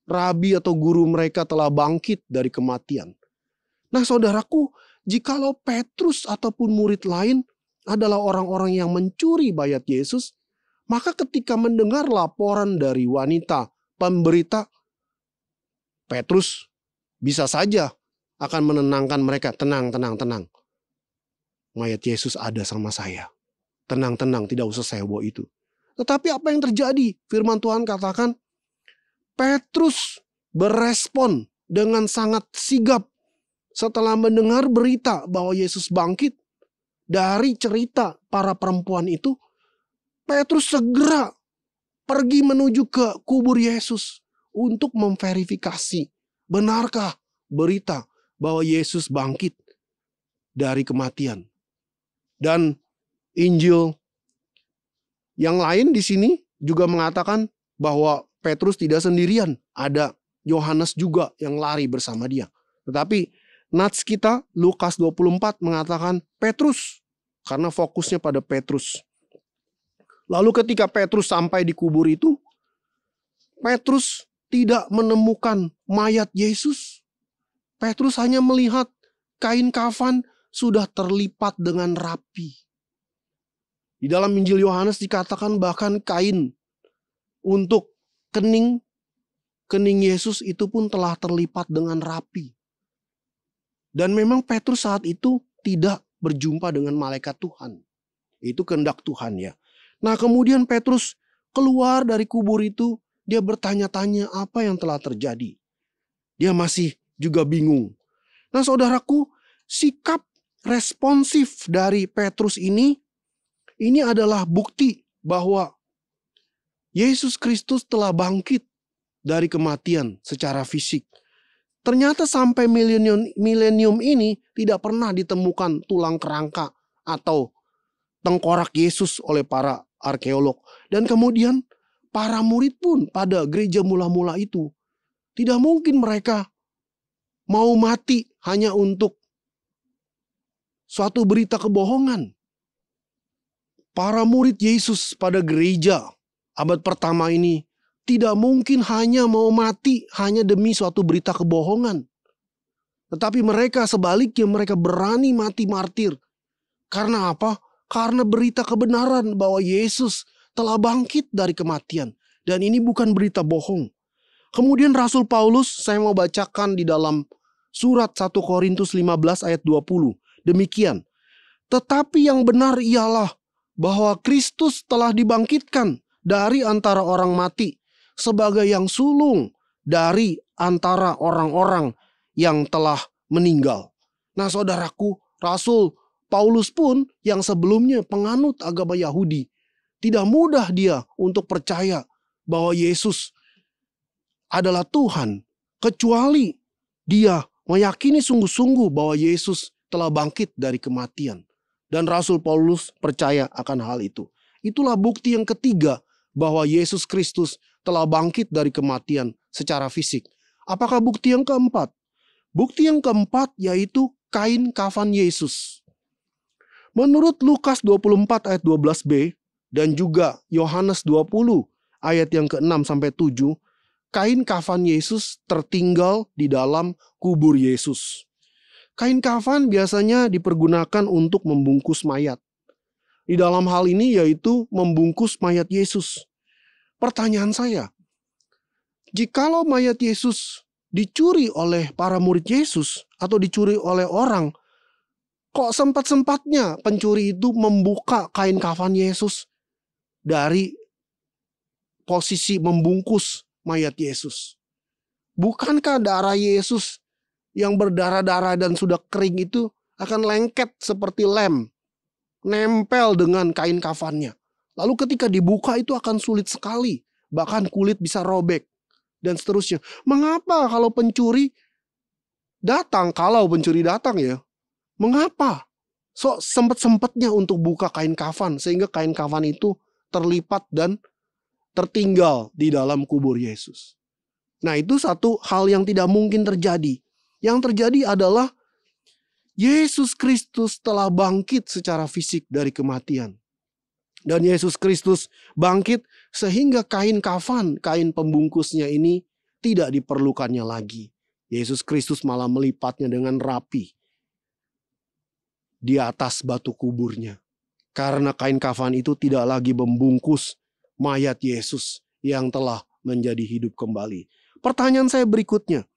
rabi atau guru mereka telah bangkit dari kematian. Nah, saudaraku, jikalau Petrus ataupun murid lain adalah orang-orang yang mencuri mayat Yesus, maka ketika mendengar laporan dari wanita pemberita, Petrus bisa saja akan menenangkan mereka. Tenang. Mayat Yesus ada sama saya. Tenang, tidak usah saya bawa itu. Tetapi apa yang terjadi? Firman Tuhan katakan, Petrus berespon dengan sangat sigap setelah mendengar berita bahwa Yesus bangkit. Dari cerita para perempuan itu, Petrus segera pergi menuju ke kubur Yesus untuk memverifikasi, benarkah berita bahwa Yesus bangkit dari kematian. Dan Injil yang lain di sini juga mengatakan bahwa Petrus tidak sendirian. Ada Yohanes juga yang lari bersama dia. Tetapi nats kita Lukas 24 mengatakan Petrus, karena fokusnya pada Petrus. Lalu ketika Petrus sampai di kubur itu, Petrus tidak menemukan mayat Yesus. Petrus hanya melihat kain kafan sudah terlipat dengan rapi. Di dalam Injil Yohanes dikatakan bahkan kain untuk kening Yesus itu pun telah terlipat dengan rapi. Dan memang Petrus saat itu tidak berjumpa dengan malaikat Tuhan. Itu kehendak Tuhan ya. Nah, kemudian Petrus keluar dari kubur itu, dia bertanya-tanya apa yang telah terjadi. Dia masih juga bingung. Nah, saudaraku, sikap responsif dari Petrus ini adalah bukti bahwa Yesus Kristus telah bangkit dari kematian secara fisik. Ternyata sampai milenium ini tidak pernah ditemukan tulang kerangka atau tengkorak Yesus oleh para arkeolog. Dan kemudian para murid pun pada gereja mula-mula itu tidak mungkin mereka mau mati hanya untuk suatu berita kebohongan. Para murid Yesus pada gereja abad pertama ini tidak mungkin hanya mau mati hanya demi suatu berita kebohongan. Tetapi mereka sebaliknya, mereka berani mati martir. Karena apa? Karena berita kebenaran bahwa Yesus telah bangkit dari kematian. Dan ini bukan berita bohong. Kemudian Rasul Paulus, saya mau bacakan di dalam surat 1 Korintus 15 ayat 20. Demikian. Tetapi yang benar ialah bahwa Kristus telah dibangkitkan dari antara orang mati sebagai yang sulung dari antara orang-orang yang telah meninggal. Nah, saudaraku, Rasul Paulus pun yang sebelumnya penganut agama Yahudi, tidak mudah dia untuk percaya bahwa Yesus adalah Tuhan, kecuali dia meyakini sungguh-sungguh bahwa Yesus telah bangkit dari kematian. Dan Rasul Paulus percaya akan hal itu. Itulah bukti yang ketiga bahwa Yesus Kristus telah bangkit dari kematian secara fisik. Apakah bukti yang keempat? Bukti yang keempat yaitu kain kafan Yesus. Menurut Lukas 24 ayat 12b dan juga Yohanes 20 ayat yang ke-6 sampai 7, kain kafan Yesus tertinggal di dalam kubur Yesus. Kain kafan biasanya dipergunakan untuk membungkus mayat. Di dalam hal ini yaitu membungkus mayat Yesus. Pertanyaan saya, jikalau mayat Yesus dicuri oleh para murid Yesus atau dicuri oleh orang, kok sempat-sempatnya pencuri itu membuka kain kafan Yesus dari posisi membungkus mayat Yesus? Bukankah darah Yesus yang berdarah-darah dan sudah kering itu akan lengket seperti lem, nempel dengan kain kafannya? Lalu ketika dibuka itu akan sulit sekali. Bahkan kulit bisa robek. Dan seterusnya. Mengapa kalau pencuri datang ya. Mengapa? Sempet-sempetnya untuk buka kain kafan. Sehingga kain kafan itu terlipat dan tertinggal di dalam kubur Yesus. Nah, itu satu hal yang tidak mungkin terjadi. Yang terjadi adalah Yesus Kristus telah bangkit secara fisik dari kematian. Dan Yesus Kristus bangkit sehingga kain kafan, kain pembungkusnya ini tidak diperlukannya lagi. Yesus Kristus malah melipatnya dengan rapi di atas batu kuburnya. Karena kain kafan itu tidak lagi membungkus mayat Yesus yang telah menjadi hidup kembali. Pertanyaan saya berikutnya.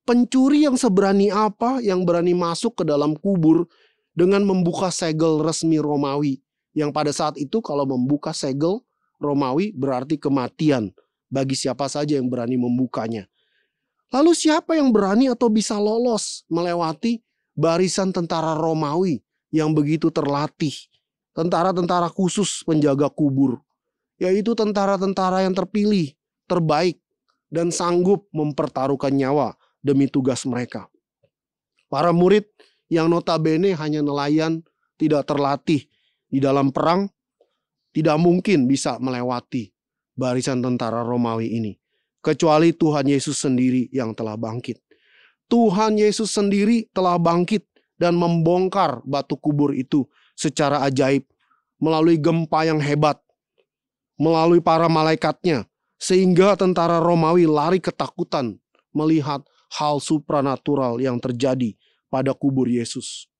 Pencuri yang seberani apa yang berani masuk ke dalam kubur dengan membuka segel resmi Romawi? Yang pada saat itu kalau membuka segel Romawi berarti kematian bagi siapa saja yang berani membukanya. Lalu siapa yang berani atau bisa lolos melewati barisan tentara Romawi yang begitu terlatih? Tentara-tentara khusus penjaga kubur. Yaitu tentara-tentara yang terpilih, terbaik, dan sanggup mempertaruhkan nyawa demi tugas mereka. Para murid yang notabene hanya nelayan, tidak terlatih di dalam perang, tidak mungkin bisa melewati barisan tentara Romawi ini. Kecuali Tuhan Yesus sendiri yang telah bangkit. Tuhan Yesus sendiri telah bangkit dan membongkar batu kubur itu secara ajaib. Melalui gempa yang hebat. Melalui para malaikatnya. Sehingga tentara Romawi lari ketakutan melihat hal supranatural yang terjadi pada kubur Yesus.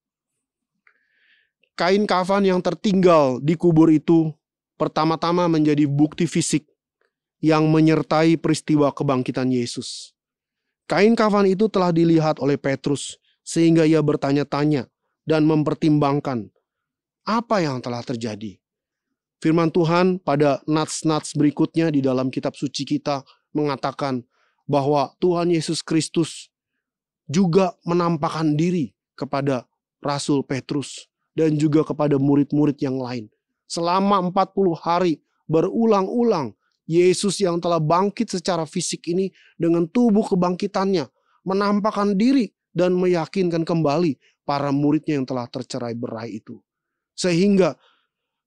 Kain kafan yang tertinggal di kubur itu pertama-tama menjadi bukti fisik yang menyertai peristiwa kebangkitan Yesus. Kain kafan itu telah dilihat oleh Petrus sehingga ia bertanya-tanya dan mempertimbangkan apa yang telah terjadi. Firman Tuhan pada nats-nats berikutnya di dalam kitab suci kita mengatakan bahwa Tuhan Yesus Kristus juga menampakkan diri kepada Rasul Petrus dan juga kepada murid-murid yang lain. Selama 40 hari berulang-ulang Yesus yang telah bangkit secara fisik ini dengan tubuh kebangkitannya menampakkan diri dan meyakinkan kembali para muridnya yang telah tercerai-berai itu. Sehingga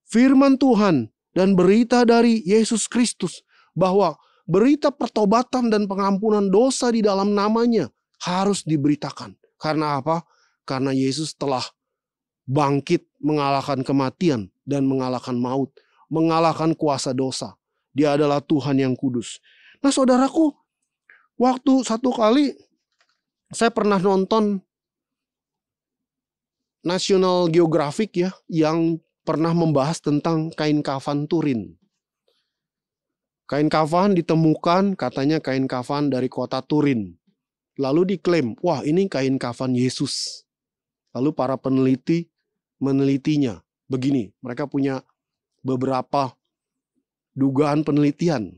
firman Tuhan dan berita dari Yesus Kristus bahwa berita pertobatan dan pengampunan dosa di dalam namanya harus diberitakan. Karena apa? Karena Yesus telah bangkit mengalahkan kematian dan mengalahkan maut. Mengalahkan kuasa dosa. Dia adalah Tuhan yang kudus. Nah saudaraku, waktu satu kali saya pernah nonton National Geographic ya, yang pernah membahas tentang kain kafan Turin. Kain kafan ditemukan, katanya kain kafan dari kota Turin. Lalu diklaim, wah ini kain kafan Yesus. Lalu para peneliti menelitinya. Begini, mereka punya beberapa dugaan penelitian.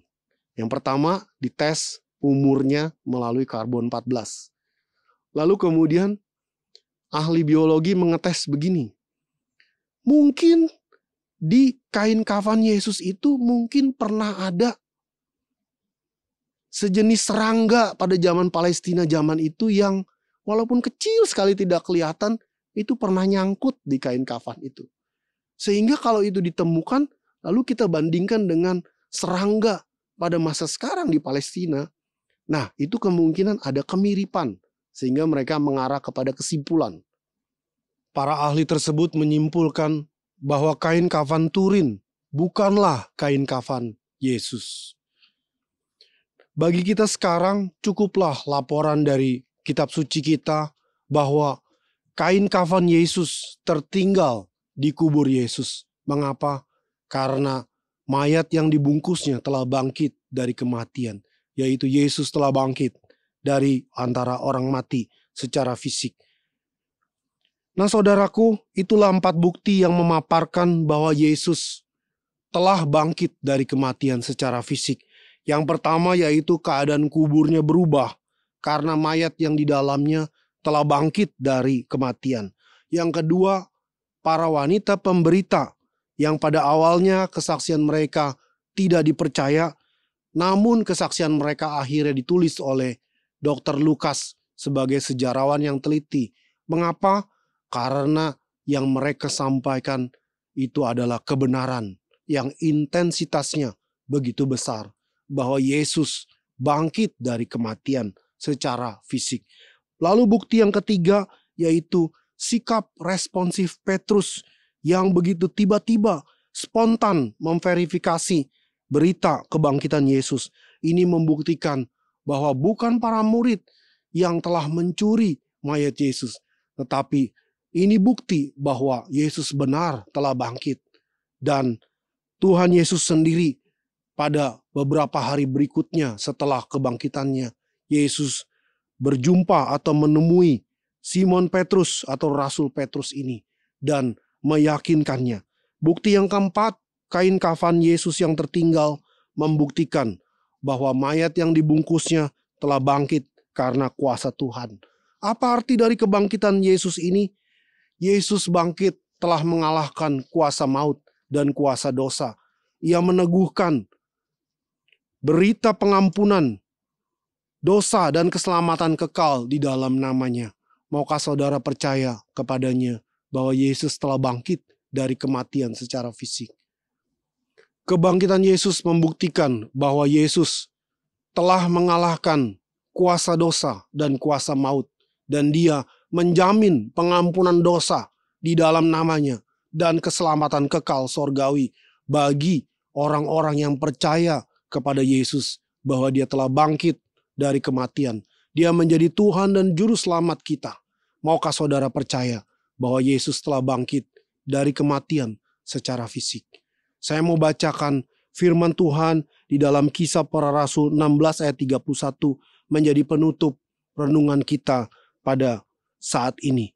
Yang pertama, dites umurnya melalui karbon 14. Lalu kemudian ahli biologi mengetes begini. Mungkin di kain kafan Yesus itu mungkin pernah ada sejenis serangga pada zaman Palestina zaman itu yang walaupun kecil sekali tidak kelihatan, itu pernah nyangkut di kain kafan itu. Sehingga kalau itu ditemukan, lalu kita bandingkan dengan serangga pada masa sekarang di Palestina. Nah, itu kemungkinan ada kemiripan. Sehingga mereka mengarah kepada kesimpulan. Para ahli tersebut menyimpulkan bahwa kain kafan Turin bukanlah kain kafan Yesus. Bagi kita sekarang cukuplah laporan dari kitab suci kita bahwa kain kafan Yesus tertinggal di kubur Yesus. Mengapa? Karena mayat yang dibungkusnya telah bangkit dari kematian. Yaitu Yesus telah bangkit dari antara orang mati secara fisik. Nah saudaraku, itulah 4 bukti yang memaparkan bahwa Yesus telah bangkit dari kematian secara fisik. Yang pertama yaitu keadaan kuburnya berubah karena mayat yang di dalamnya telah bangkit dari kematian. Yang kedua, para wanita pemberita yang pada awalnya kesaksian mereka tidak dipercaya, namun kesaksian mereka akhirnya ditulis oleh Dr. Lukas sebagai sejarawan yang teliti. Mengapa? Karena yang mereka sampaikan itu adalah kebenaran yang intensitasnya begitu besar, bahwa Yesus bangkit dari kematian secara fisik. Lalu bukti yang ketiga yaitu sikap responsif Petrus yang begitu tiba-tiba spontan memverifikasi berita kebangkitan Yesus. Ini membuktikan bahwa bukan para murid yang telah mencuri mayat Yesus, tetapi ini bukti bahwa Yesus benar telah bangkit. Dan Tuhan Yesus sendiri pada beberapa hari berikutnya setelah kebangkitannya, Yesus berjumpa atau menemui Simon Petrus atau Rasul Petrus ini dan meyakinkannya. Bukti yang keempat, kain kafan Yesus yang tertinggal membuktikan bahwa mayat yang dibungkusnya telah bangkit karena kuasa Tuhan. Apa arti dari kebangkitan Yesus ini? Yesus bangkit telah mengalahkan kuasa maut dan kuasa dosa. Ia meneguhkan berita pengampunan dosa dan keselamatan kekal di dalam namanya. Maukah saudara percaya kepadanya bahwa Yesus telah bangkit dari kematian secara fisik? Kebangkitan Yesus membuktikan bahwa Yesus telah mengalahkan kuasa dosa dan kuasa maut, dan Dia menjamin pengampunan dosa di dalam namanya dan keselamatan kekal sorgawi bagi orang-orang yang percaya kepada Yesus, bahwa Dia telah bangkit dari kematian. Dia menjadi Tuhan dan Juru Selamat kita. Maukah saudara percaya bahwa Yesus telah bangkit dari kematian secara fisik? Saya mau bacakan firman Tuhan di dalam Kisah Para Rasul 16 ayat 31 menjadi penutup renungan kita pada saat ini.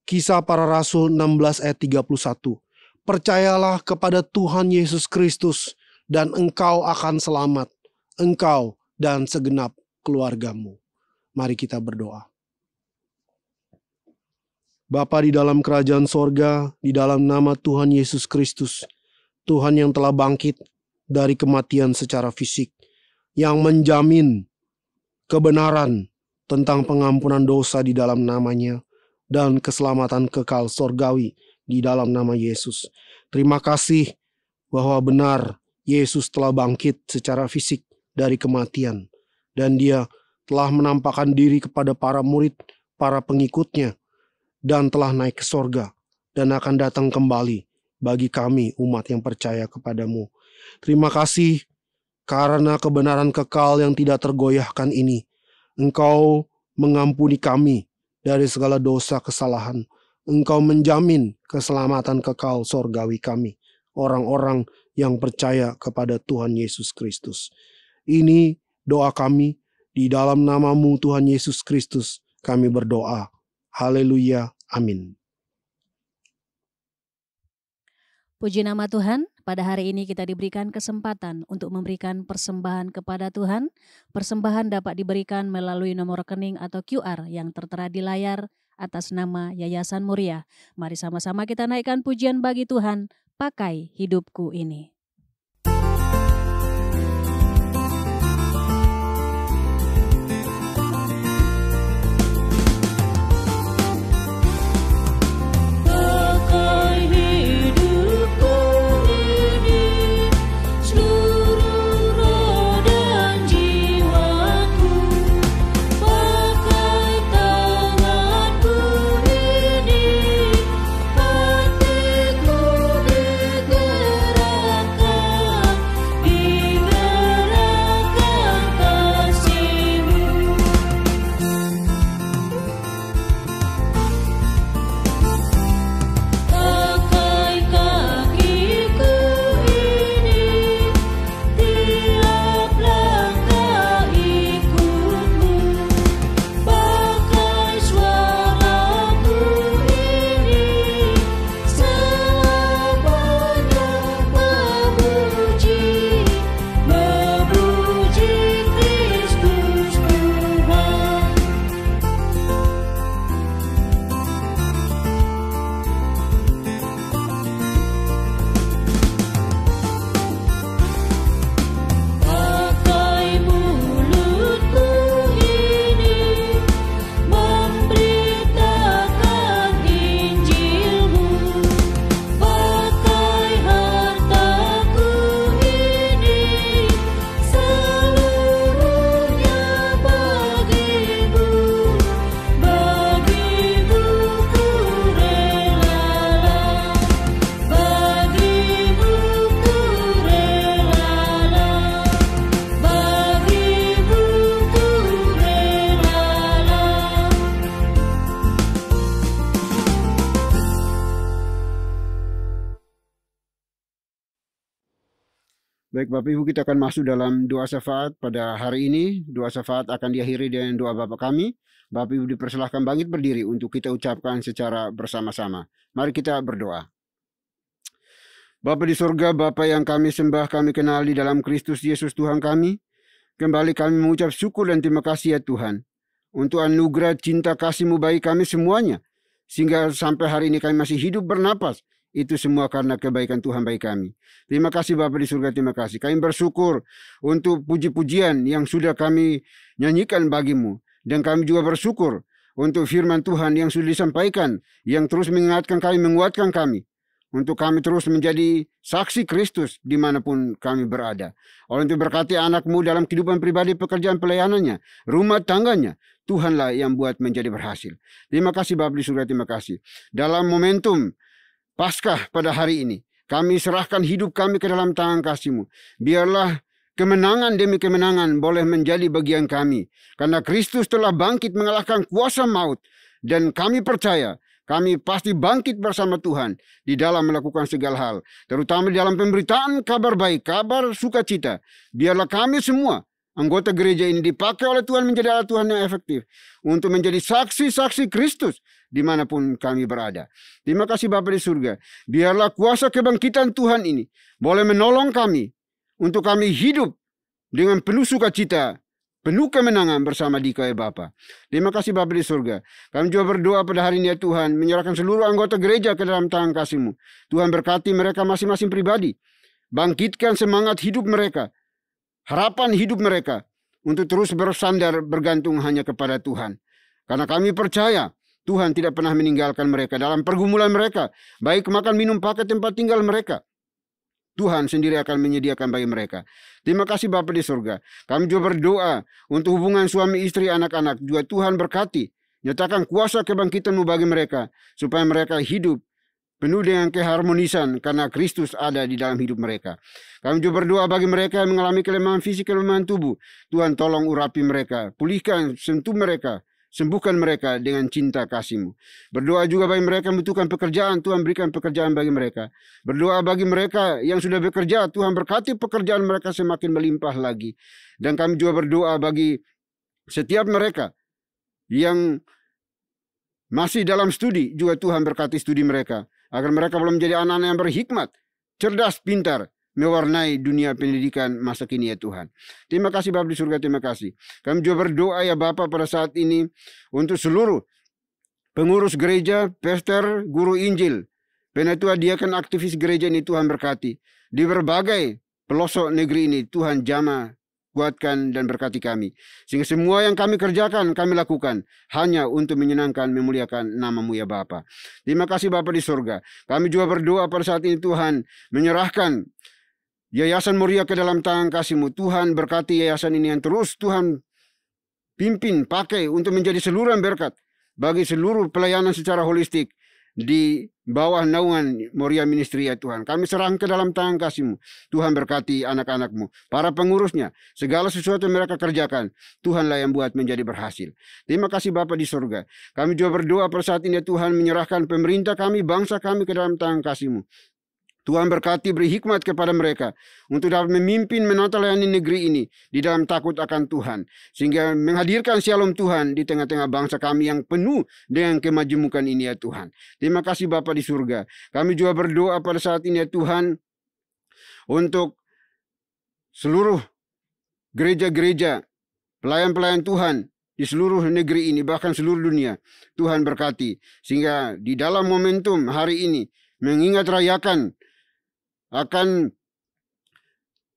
Kisah Para Rasul 16 ayat 31. Percayalah kepada Tuhan Yesus Kristus dan engkau akan selamat, engkau dan segenap keluargamu. Mari kita berdoa. Bapa di dalam kerajaan sorga, di dalam nama Tuhan Yesus Kristus, Tuhan yang telah bangkit dari kematian secara fisik, yang menjamin kebenaran tentang pengampunan dosa di dalam namanya, dan keselamatan kekal sorgawi di dalam nama Yesus. Terima kasih bahwa benar Yesus telah bangkit secara fisik dari kematian, dan Dia telah menampakkan diri kepada para murid, para pengikutnya, dan telah naik ke sorga, dan akan datang kembali bagi kami umat yang percaya kepadamu. Terima kasih karena kebenaran kekal yang tidak tergoyahkan ini. Engkau mengampuni kami dari segala dosa kesalahan. Engkau menjamin keselamatan kekal sorgawi kami, orang-orang yang percaya kepada Tuhan Yesus Kristus. Ini doa kami, di dalam nama-Mu Tuhan Yesus Kristus kami berdoa. Haleluya, amin. Puji nama Tuhan, pada hari ini kita diberikan kesempatan untuk memberikan persembahan kepada Tuhan. Persembahan dapat diberikan melalui nomor rekening atau QR yang tertera di layar atas nama Yayasan Muria. Mari sama-sama kita naikkan pujian bagi Tuhan, pakai hidupku ini. Hatiku digerakkan Baik Bapak Ibu, kita akan masuk dalam doa syafaat pada hari ini. Doa syafaat akan diakhiri dengan doa Bapa kami. Bapak Ibu dipersilahkan bangkit berdiri untuk kita ucapkan secara bersama-sama. Mari kita berdoa. Bapa di surga, Bapa yang kami sembah, kami kenal di dalam Kristus Yesus Tuhan kami. Kembali kami mengucap syukur dan terima kasih ya Tuhan, untuk anugerah cinta kasih-Mu bagi kami semuanya. Sehingga sampai hari ini kami masih hidup bernapas. Itu semua karena kebaikan Tuhan bagi kami. Terima kasih Bapa di surga, terima kasih. Kami bersyukur untuk puji-pujian yang sudah kami nyanyikan bagi-Mu. Dan kami juga bersyukur untuk firman Tuhan yang sudah disampaikan, yang terus mengingatkan kami, menguatkan kami. Untuk kami terus menjadi saksi Kristus dimanapun kami berada. Oleh itu berkati anak-Mu dalam kehidupan pribadi, pekerjaan pelayanannya, rumah tangganya. Tuhanlah yang buat menjadi berhasil. Terima kasih Bapa di surga, terima kasih. Dalam momentum Paskah pada hari ini, kami serahkan hidup kami ke dalam tangan kasih-Mu. Biarlah kemenangan demi kemenangan boleh menjadi bagian kami. Karena Kristus telah bangkit mengalahkan kuasa maut. Dan kami percaya, kami pasti bangkit bersama Tuhan di dalam melakukan segala hal. Terutama di dalam pemberitaan kabar baik, kabar sukacita. Biarlah kami semua, anggota gereja ini dipakai oleh Tuhan menjadi alat Tuhan yang efektif. Untuk menjadi saksi-saksi Kristus dimanapun kami berada. Terima kasih Bapa di surga. Biarlah kuasa kebangkitan Tuhan ini boleh menolong kami untuk kami hidup dengan penuh sukacita, penuh kemenangan bersama Dikau ya Bapa. Terima kasih Bapa di surga. Kami juga berdoa pada hari ini ya Tuhan, menyerahkan seluruh anggota gereja ke dalam tangan kasih-Mu. Tuhan berkati mereka masing-masing pribadi. Bangkitkan semangat hidup mereka, harapan hidup mereka, untuk terus bersandar bergantung hanya kepada Tuhan. Karena kami percaya Tuhan tidak pernah meninggalkan mereka dalam pergumulan mereka, baik makan, minum, pakai, tempat tinggal mereka. Tuhan sendiri akan menyediakan bagi mereka. Terima kasih Bapa di surga. Kami juga berdoa untuk hubungan suami istri, anak-anak. Juga Tuhan berkati, nyatakan kuasa kebangkitan-Mu bagi mereka, supaya mereka hidup penuh dengan keharmonisan karena Kristus ada di dalam hidup mereka. Kami juga berdoa bagi mereka yang mengalami kelemahan fisik, kelemahan tubuh. Tuhan tolong urapi mereka, pulihkan, sentuh mereka, sembuhkan mereka dengan cinta kasih-Mu. Berdoa juga bagi mereka yang membutuhkan pekerjaan, Tuhan berikan pekerjaan bagi mereka. Berdoa bagi mereka yang sudah bekerja, Tuhan berkati pekerjaan mereka semakin melimpah lagi. Dan kami juga berdoa bagi setiap mereka yang masih dalam studi, juga Tuhan berkati studi mereka, agar mereka boleh menjadi anak-anak yang berhikmat, cerdas, pintar, mewarnai dunia pendidikan masa kini ya Tuhan. Terima kasih Bapa di surga, terima kasih. Kami juga berdoa ya Bapa pada saat ini untuk seluruh pengurus gereja, pastor, guru Injil, penatua diakan, aktivis gereja ini Tuhan berkati. Di berbagai pelosok negeri ini Tuhan jamah, kuatkan dan berkati kami. Sehingga semua yang kami kerjakan, kami lakukan hanya untuk menyenangkan, memuliakan nama-Mu ya Bapa. Terima kasih Bapa di surga. Kami juga berdoa pada saat ini Tuhan menyerahkan Yayasan Moria ke dalam tangan kasih-Mu. Tuhan berkati yayasan ini yang terus Tuhan pimpin, pakai untuk menjadi saluran berkat bagi seluruh pelayanan secara holistik di bawah naungan Moria Ministry ya Tuhan. Kami serahkan ke dalam tangan kasih-Mu. Tuhan berkati anak-anak-Mu, para pengurusnya, segala sesuatu yang mereka kerjakan, Tuhanlah yang buat menjadi berhasil. Terima kasih Bapa di surga. Kami juga berdoa pada saat ini Tuhan menyerahkan pemerintah kami, bangsa kami ke dalam tangan kasih-Mu. Tuhan berkati, beri hikmat kepada mereka untuk dapat memimpin, menata layani negeri ini di dalam takut akan Tuhan, sehingga menghadirkan shalom Tuhan di tengah-tengah bangsa kami yang penuh dengan kemajemukan ini ya Tuhan. Terima kasih Bapa di surga. Kami juga berdoa pada saat ini ya Tuhan untuk seluruh gereja-gereja, pelayan-pelayan Tuhan di seluruh negeri ini, bahkan seluruh dunia. Tuhan berkati, sehingga di dalam momentum hari ini mengingat rayakan akan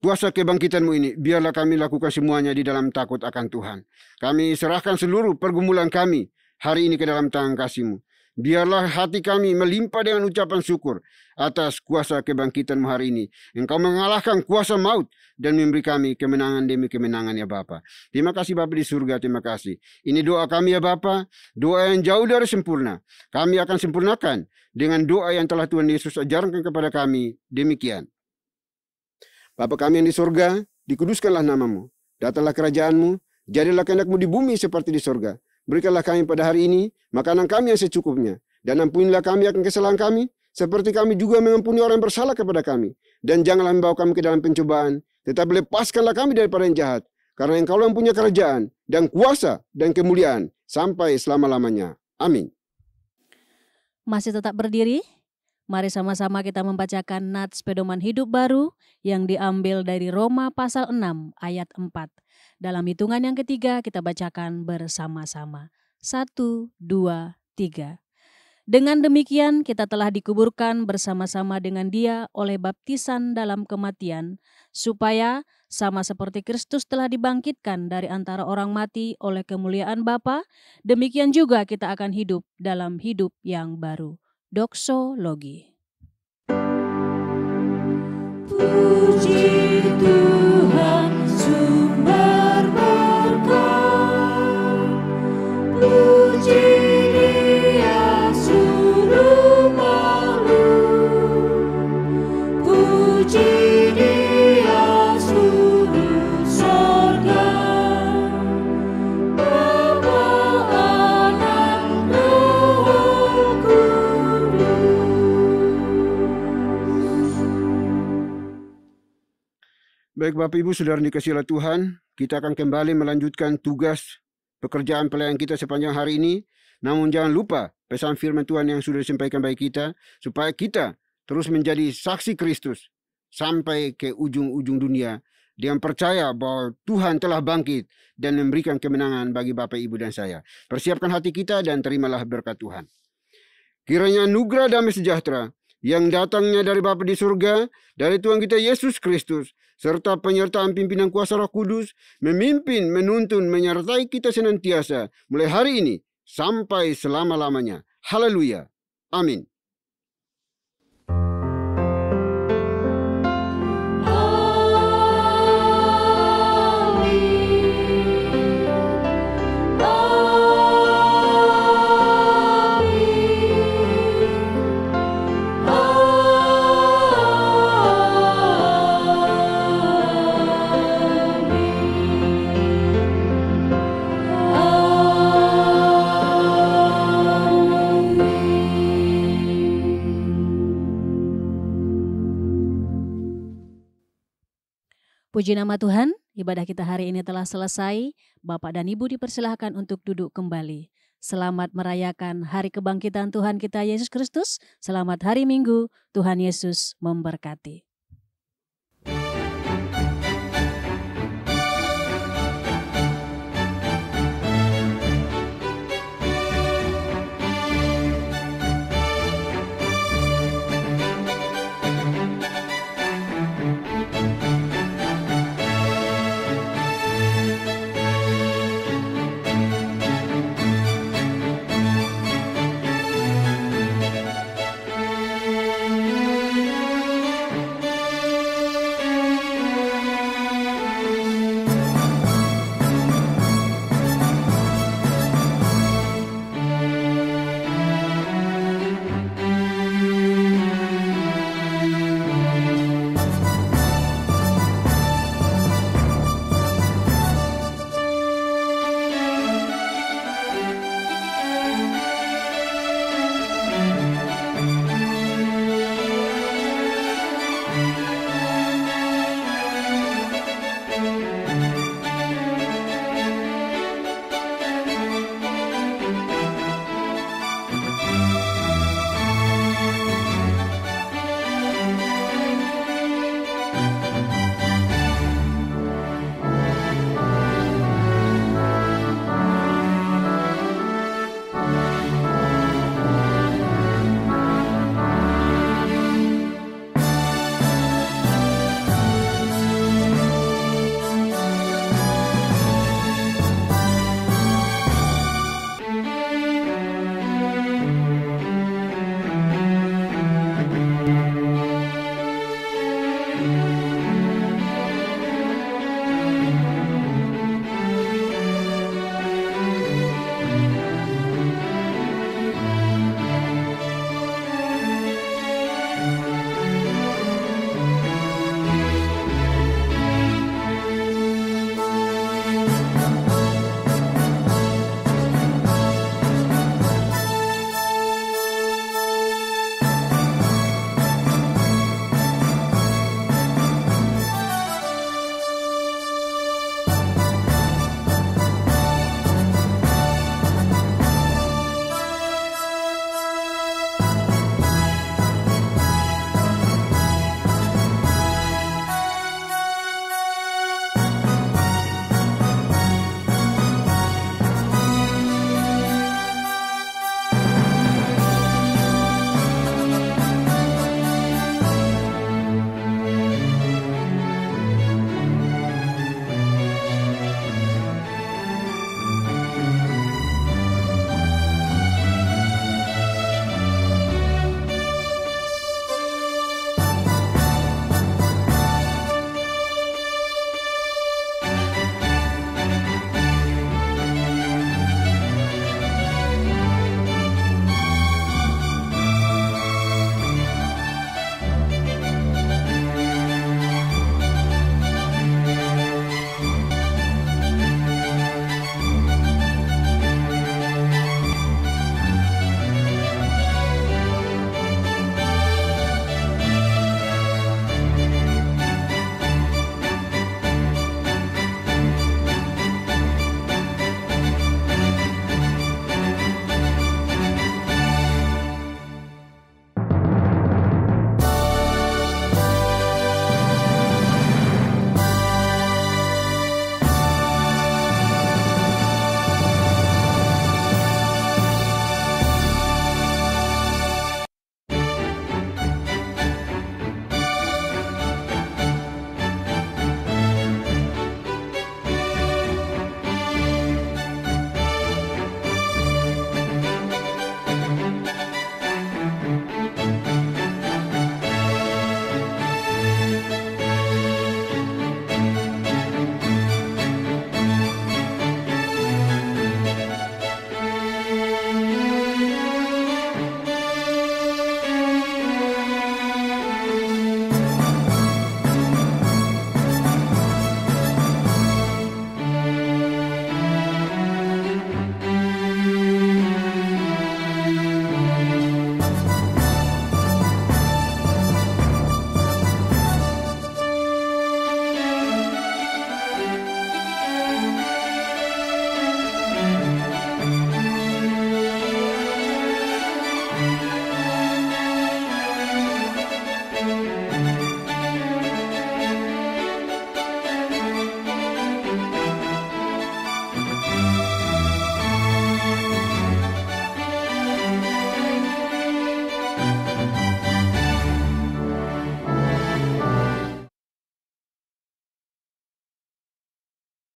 kuasa kebangkitan-Mu ini, biarlah kami lakukan semuanya di dalam takut akan Tuhan. Kami serahkan seluruh pergumulan kami hari ini ke dalam tangan kasih-Mu. Biarlah hati kami melimpah dengan ucapan syukur atas kuasa kebangkitan-Mu hari ini. Engkau mengalahkan kuasa maut dan memberi kami kemenangan demi kemenangan ya Bapa. Terima kasih Bapa di surga, terima kasih. Ini doa kami ya Bapa, doa yang jauh dari sempurna. Kami akan sempurnakan dengan doa yang telah Tuhan Yesus ajarkan kepada kami. Demikian. Bapa kami yang di surga, dikuduskanlah nama-Mu. Datanglah kerajaan-Mu, jadilah kehendak-Mu di bumi seperti di surga. Berikanlah kami pada hari ini makanan kami yang secukupnya. Dan ampunilah kami akan kesalahan kami, seperti kami juga mengampuni orang yang bersalah kepada kami. Dan janganlah membawa kami ke dalam pencobaan, Tetapi lepaskanlah kami daripada yang jahat, karena Engkau yang punya kerajaan dan kuasa dan kemuliaan sampai selama-lamanya. Amin. Masih tetap berdiri? Mari sama-sama kita membacakan nats pedoman hidup baru yang diambil dari Roma pasal 6 ayat 4. Dalam hitungan yang ketiga kita bacakan bersama-sama. 1, 2, 3. Dengan demikian kita telah dikuburkan bersama-sama dengan Dia oleh baptisan dalam kematian, supaya sama seperti Kristus telah dibangkitkan dari antara orang mati oleh kemuliaan Bapa, demikian juga kita akan hidup dalam hidup yang baru. Doksologi. Puji Tuhan sumber berkat, puji Dia suruh makhluk, puji Dia suruh sorga, Bapa, Anak, Roh Kudus. Baik Bapak Ibu Saudara dikasihi oleh Tuhan, kita akan kembali melanjutkan tugas pekerjaan pelayan kita sepanjang hari ini. Namun jangan lupa pesan firman Tuhan yang sudah disampaikan bagi kita, supaya kita terus menjadi saksi Kristus sampai ke ujung-ujung dunia, dengan percaya bahwa Tuhan telah bangkit dan memberikan kemenangan bagi Bapak Ibu dan saya. Persiapkan hati kita dan terimalah berkat Tuhan. Kiranya anugerah damai sejahtera yang datangnya dari Bapa di surga, dari Tuhan kita Yesus Kristus, serta penyertaan pimpinan kuasa Roh Kudus, memimpin, menuntun, menyertai kita senantiasa, mulai hari ini sampai selama-lamanya. Haleluya. Amin. Puji nama Tuhan, ibadah kita hari ini telah selesai. Bapak dan Ibu dipersilahkan untuk duduk kembali. Selamat merayakan hari kebangkitan Tuhan kita Yesus Kristus. Selamat hari Minggu, Tuhan Yesus memberkati.